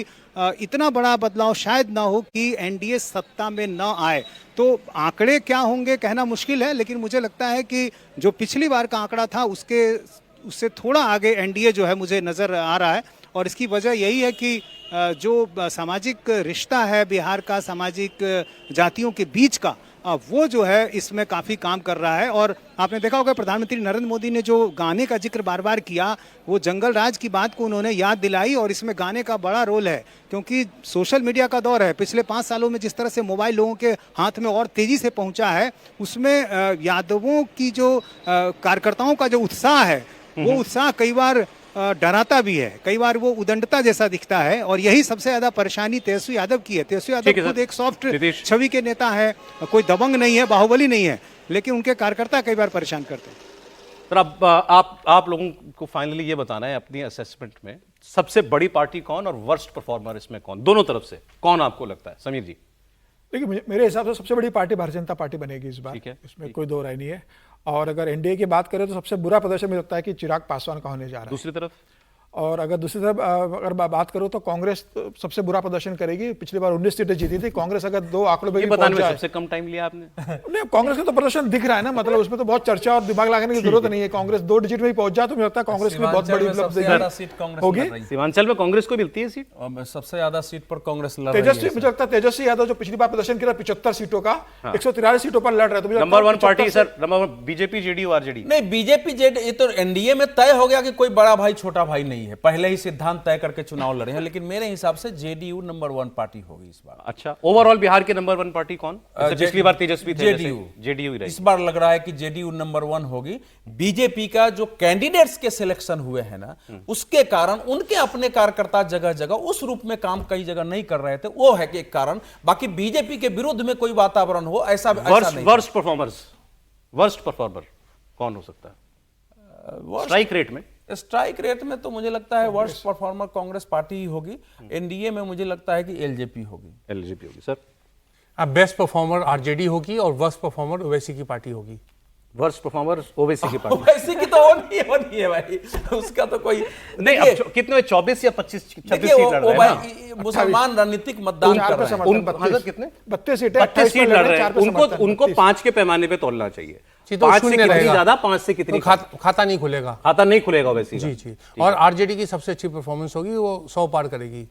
S6: इतना बड़ा बदलाव शायद ना हो कि एनडीए सत्ता में ना आए। तो आंकड़े क्या होंगे कहना मुश्किल है, लेकिन मुझे लगता है कि जो पिछली बार का आंकड़ा था उससे थोड़ा आगे एनडीए जो है मुझे नज़र आ रहा है। और इसकी वजह यही है कि जो सामाजिक रिश्ता है बिहार का, सामाजिक जातियों के बीच का, वो जो है इसमें काफ़ी काम कर रहा है। और आपने देखा होगा प्रधानमंत्री नरेंद्र मोदी ने जो गाने का जिक्र बार बार किया, वो जंगल राज की बात को उन्होंने याद दिलाई और इसमें गाने का बड़ा रोल है, क्योंकि सोशल मीडिया का दौर है। पिछले 5 सालों में जिस तरह से मोबाइल लोगों के हाथ में और तेज़ी से पहुंचा है, उसमें यादवों की जो कार्यकर्ताओं का जो उत्साह है, वो उत्साह कई बार डराता भी है, कई बार वो उदंडता जैसा दिखता है। और यही सबसे ज्यादा परेशानी तेजस्वी यादव की है। तेजस्वी यादव खुद एक सॉफ्ट छवि के नेता है, कोई दबंग नहीं है, बाहुबली नहीं है, लेकिन उनके कार्यकर्ता कई बार परेशान करते हैं।
S1: पर अब आप लोगों को फाइनली ये बताना है अपनी असेसमेंट में सबसे बड़ी पार्टी कौन और वर्स्ट परफॉर्मर इसमें कौन, दोनों तरफ से कौन आपको लगता है? समीर जी।
S9: देखिए, मेरे हिसाब से सबसे बड़ी पार्टी भारतीय जनता पार्टी बनेगी इस बार, इसमें कोई दो राय नहीं है। और अगर एनडीए की बात करें तो सबसे बुरा प्रदर्शन मुझे लगता है कि चिराग पासवान का होने जा रहा है।
S1: दूसरी तरफ
S9: और अगर दूसरी तरफ अगर बात करूं तो कांग्रेस सबसे बुरा प्रदर्शन करेगी। पिछली बार 19 सीटें जीती थी कांग्रेस, अगर 2 आंकड़ों पे
S1: बताने में सबसे कम टाइम लिया आपने।
S9: नहीं, कांग्रेस का तो प्रदर्शन दिख रहा है ना, मतलब उसमें तो बहुत चर्चा और दिमाग लगाने की जरूरत नहीं है। कांग्रेस 2 डिजिट में ही पहुंच जाए तो मुझे लगता है कांग्रेस की बहुत बड़ी उपलब्धि होगी।
S1: सीमांचल में कांग्रेस को मिलती है सीट,
S5: सबसे ज्यादा सीट पर कांग्रेस लड़ रही है।
S9: तेजस्वी, मुझे लगता है तेजस्वी यादव जो पिछली बार प्रदर्शन किया 75 सीटों का, 143 सीटों पर लड़ रहे थे।
S1: Number 1 party sir, number 1 BJP, JDU, RJD.
S5: नहीं, बीजेपी जेड ये तो एनडीए में तय हो गया कि कोई बड़ा भाई छोटा भाई नहीं है, पहले ही सिद्धांत तय करके चुनाव लड़े हैं। लेकिन मेरे हिसाब से जेडीयू नंबर 1 पार्टी होगी इस बार।
S1: अच्छा, ओवरऑल बिहार के नंबर 1 पार्टी कौन? पिछली बार तेजस्वी थे, जेडीयू ही रही।
S5: इस बार लग रहा है कि जेडीयू नंबर 1 होगी। बीजेपी का जो कैंडिडेट्स के सिलेक्शन हुए हैं ना, उसके कारण उनके अपने कार्यकर्ता जगह जगह उस रूप में काम कई जगह नहीं कर रहे थे, वो है कि एक कारण। बाकी बीजेपी के विरुद्ध में कोई वातावरण हो ऐसा नहीं।
S1: वर्स्ट परफॉर्मर कौन हो सकता है
S5: स्ट्राइक रेट में? तो मुझे लगता है वर्स्ट परफॉर्मर कांग्रेस पार्टी ही होगी। एनडीए में मुझे लगता है कि एलजेपी होगी।
S1: सर,
S7: अब बेस्ट परफॉर्मर आरजेडी होगी और वर्स्ट परफॉर्मर ओवैसी की पार्टी होगी।
S1: वर्स्ट परफॉर्मर ओवैसी की पार्टी?
S5: ओवैसी की तो होनी है भाई, उसका तो कोई नहीं।
S1: अब कितने 24 या 25 26 सीट लड़ रहे हैं
S5: मुसलमान राजनीतिक मतदान कर रहे हैं।
S1: कितने
S9: 32 सीटें
S1: 32 सीट लड़ रहे हैं। उनको 5 के पैमाने पे तोलना चाहिए। 5 से कितनी ज्यादा, 5 से कितनी
S7: खाता नहीं खुलेगा।
S1: खाता नहीं खुलेगा वैसे।
S7: जी। और आरजेडी की सबसे अच्छी परफॉर्मेंस होगी, वो 100 पार करेगी।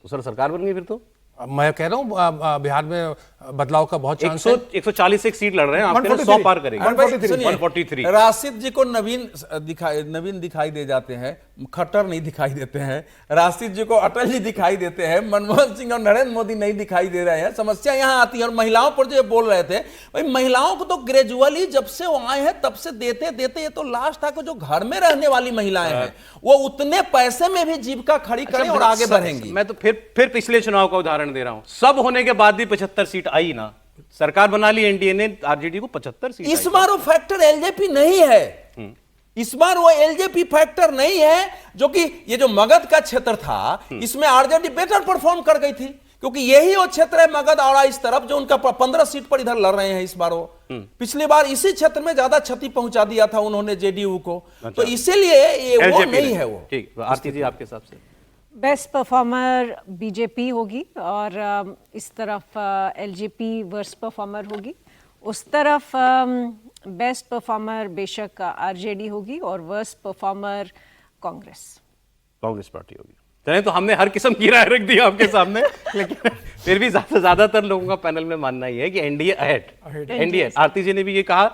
S1: तो सर सरकार बन गई फिर तो।
S7: मैं कह रहा हूँ बिहार में बदलाव का बहुत चांस है।
S1: 140 एक सीट लड़ रहे हैं, आप 100 पार करेंगे। 143।
S5: राशिद जी को नवीन दिखाई दे जाते हैं, खट्टर नहीं दिखाई देते हैं। राशिद जी को अटल जी दिखाई देते हैं, मनमोहन सिंह और नरेंद्र मोदी नहीं दिखाई दे रहे हैं। समस्या यहाँ आती है। और महिलाओं पर जो बोल रहे थे, भाई महिलाओं को तो ग्रेजुअली जब से वो आए हैं तब से देते देते ये तो लास्ट था कि जो घर में रहने वाली महिलाएं हैं वो उतने पैसे में भी जीविका खड़ी करें और आगे बढ़ेंगी।
S1: मैं तो फिर पिछले चुनाव का उदाहरण दे रहा हूं। सब होने के बाद भी 75 सीट आई ना, सरकार बना ली एनडीए ने, आरजेडी को 75 सीट।
S5: इस बार वो फैक्टर एलजेपी नहीं है। इस बार वो एलजेपी फैक्टर नहीं है, जो कि ये जो मगध का क्षेत्र था इसमें आरजेडी बेटर परफॉर्म कर गई थी, क्योंकि यही वो क्षेत्र है मगध और इस तरफ जो उनका 15 सीट पर इधर लड़ रहे हैं इस बार। वो पिछली बार इसी क्षेत्र में ज्यादा क्षति पहुंचा दिया था उन्होंने जेडीयू को। तो इसीलिए ये वो नहीं है। वो
S1: ठीक, आरती जी आपके हिसाब से
S10: बेस्ट परफॉर्मर बीजेपी होगी और इस तरफ एलजेपी वर्स्ट परफॉर्मर होगी। उस तरफ बेस्ट परफॉर्मर बेशक आरजेडी होगी और वर्स्ट परफॉर्मर कांग्रेस
S1: पार्टी होगी। चले, तो हमने हर किस्म की राय रख दी आपके सामने, लेकिन फिर भी ज्यादातर लोगों का पैनल में मानना ही है कि एनडीए अहेड। एनडीए, आरती जी ने भी ये कहा,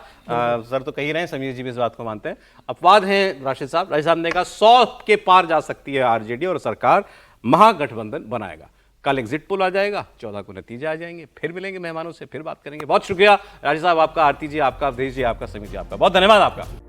S1: सर तो कही रहे हैं, समीर जी भी इस बात को मानते हैं। अपवाद हैं राशिद साहब ने कहा 100 के पार जा सकती है आरजेडी और सरकार महागठबंधन बनाएगा। कल एग्जिट पोल आ जाएगा, 14 को नतीजे आ जाएंगे, फिर मिलेंगे मेहमानों से, फिर बात करेंगे। बहुत शुक्रिया राशिद साहब आपका, आरती जी आपका, अवधेश जी आपका, समीर जी आपका, बहुत धन्यवाद आपका।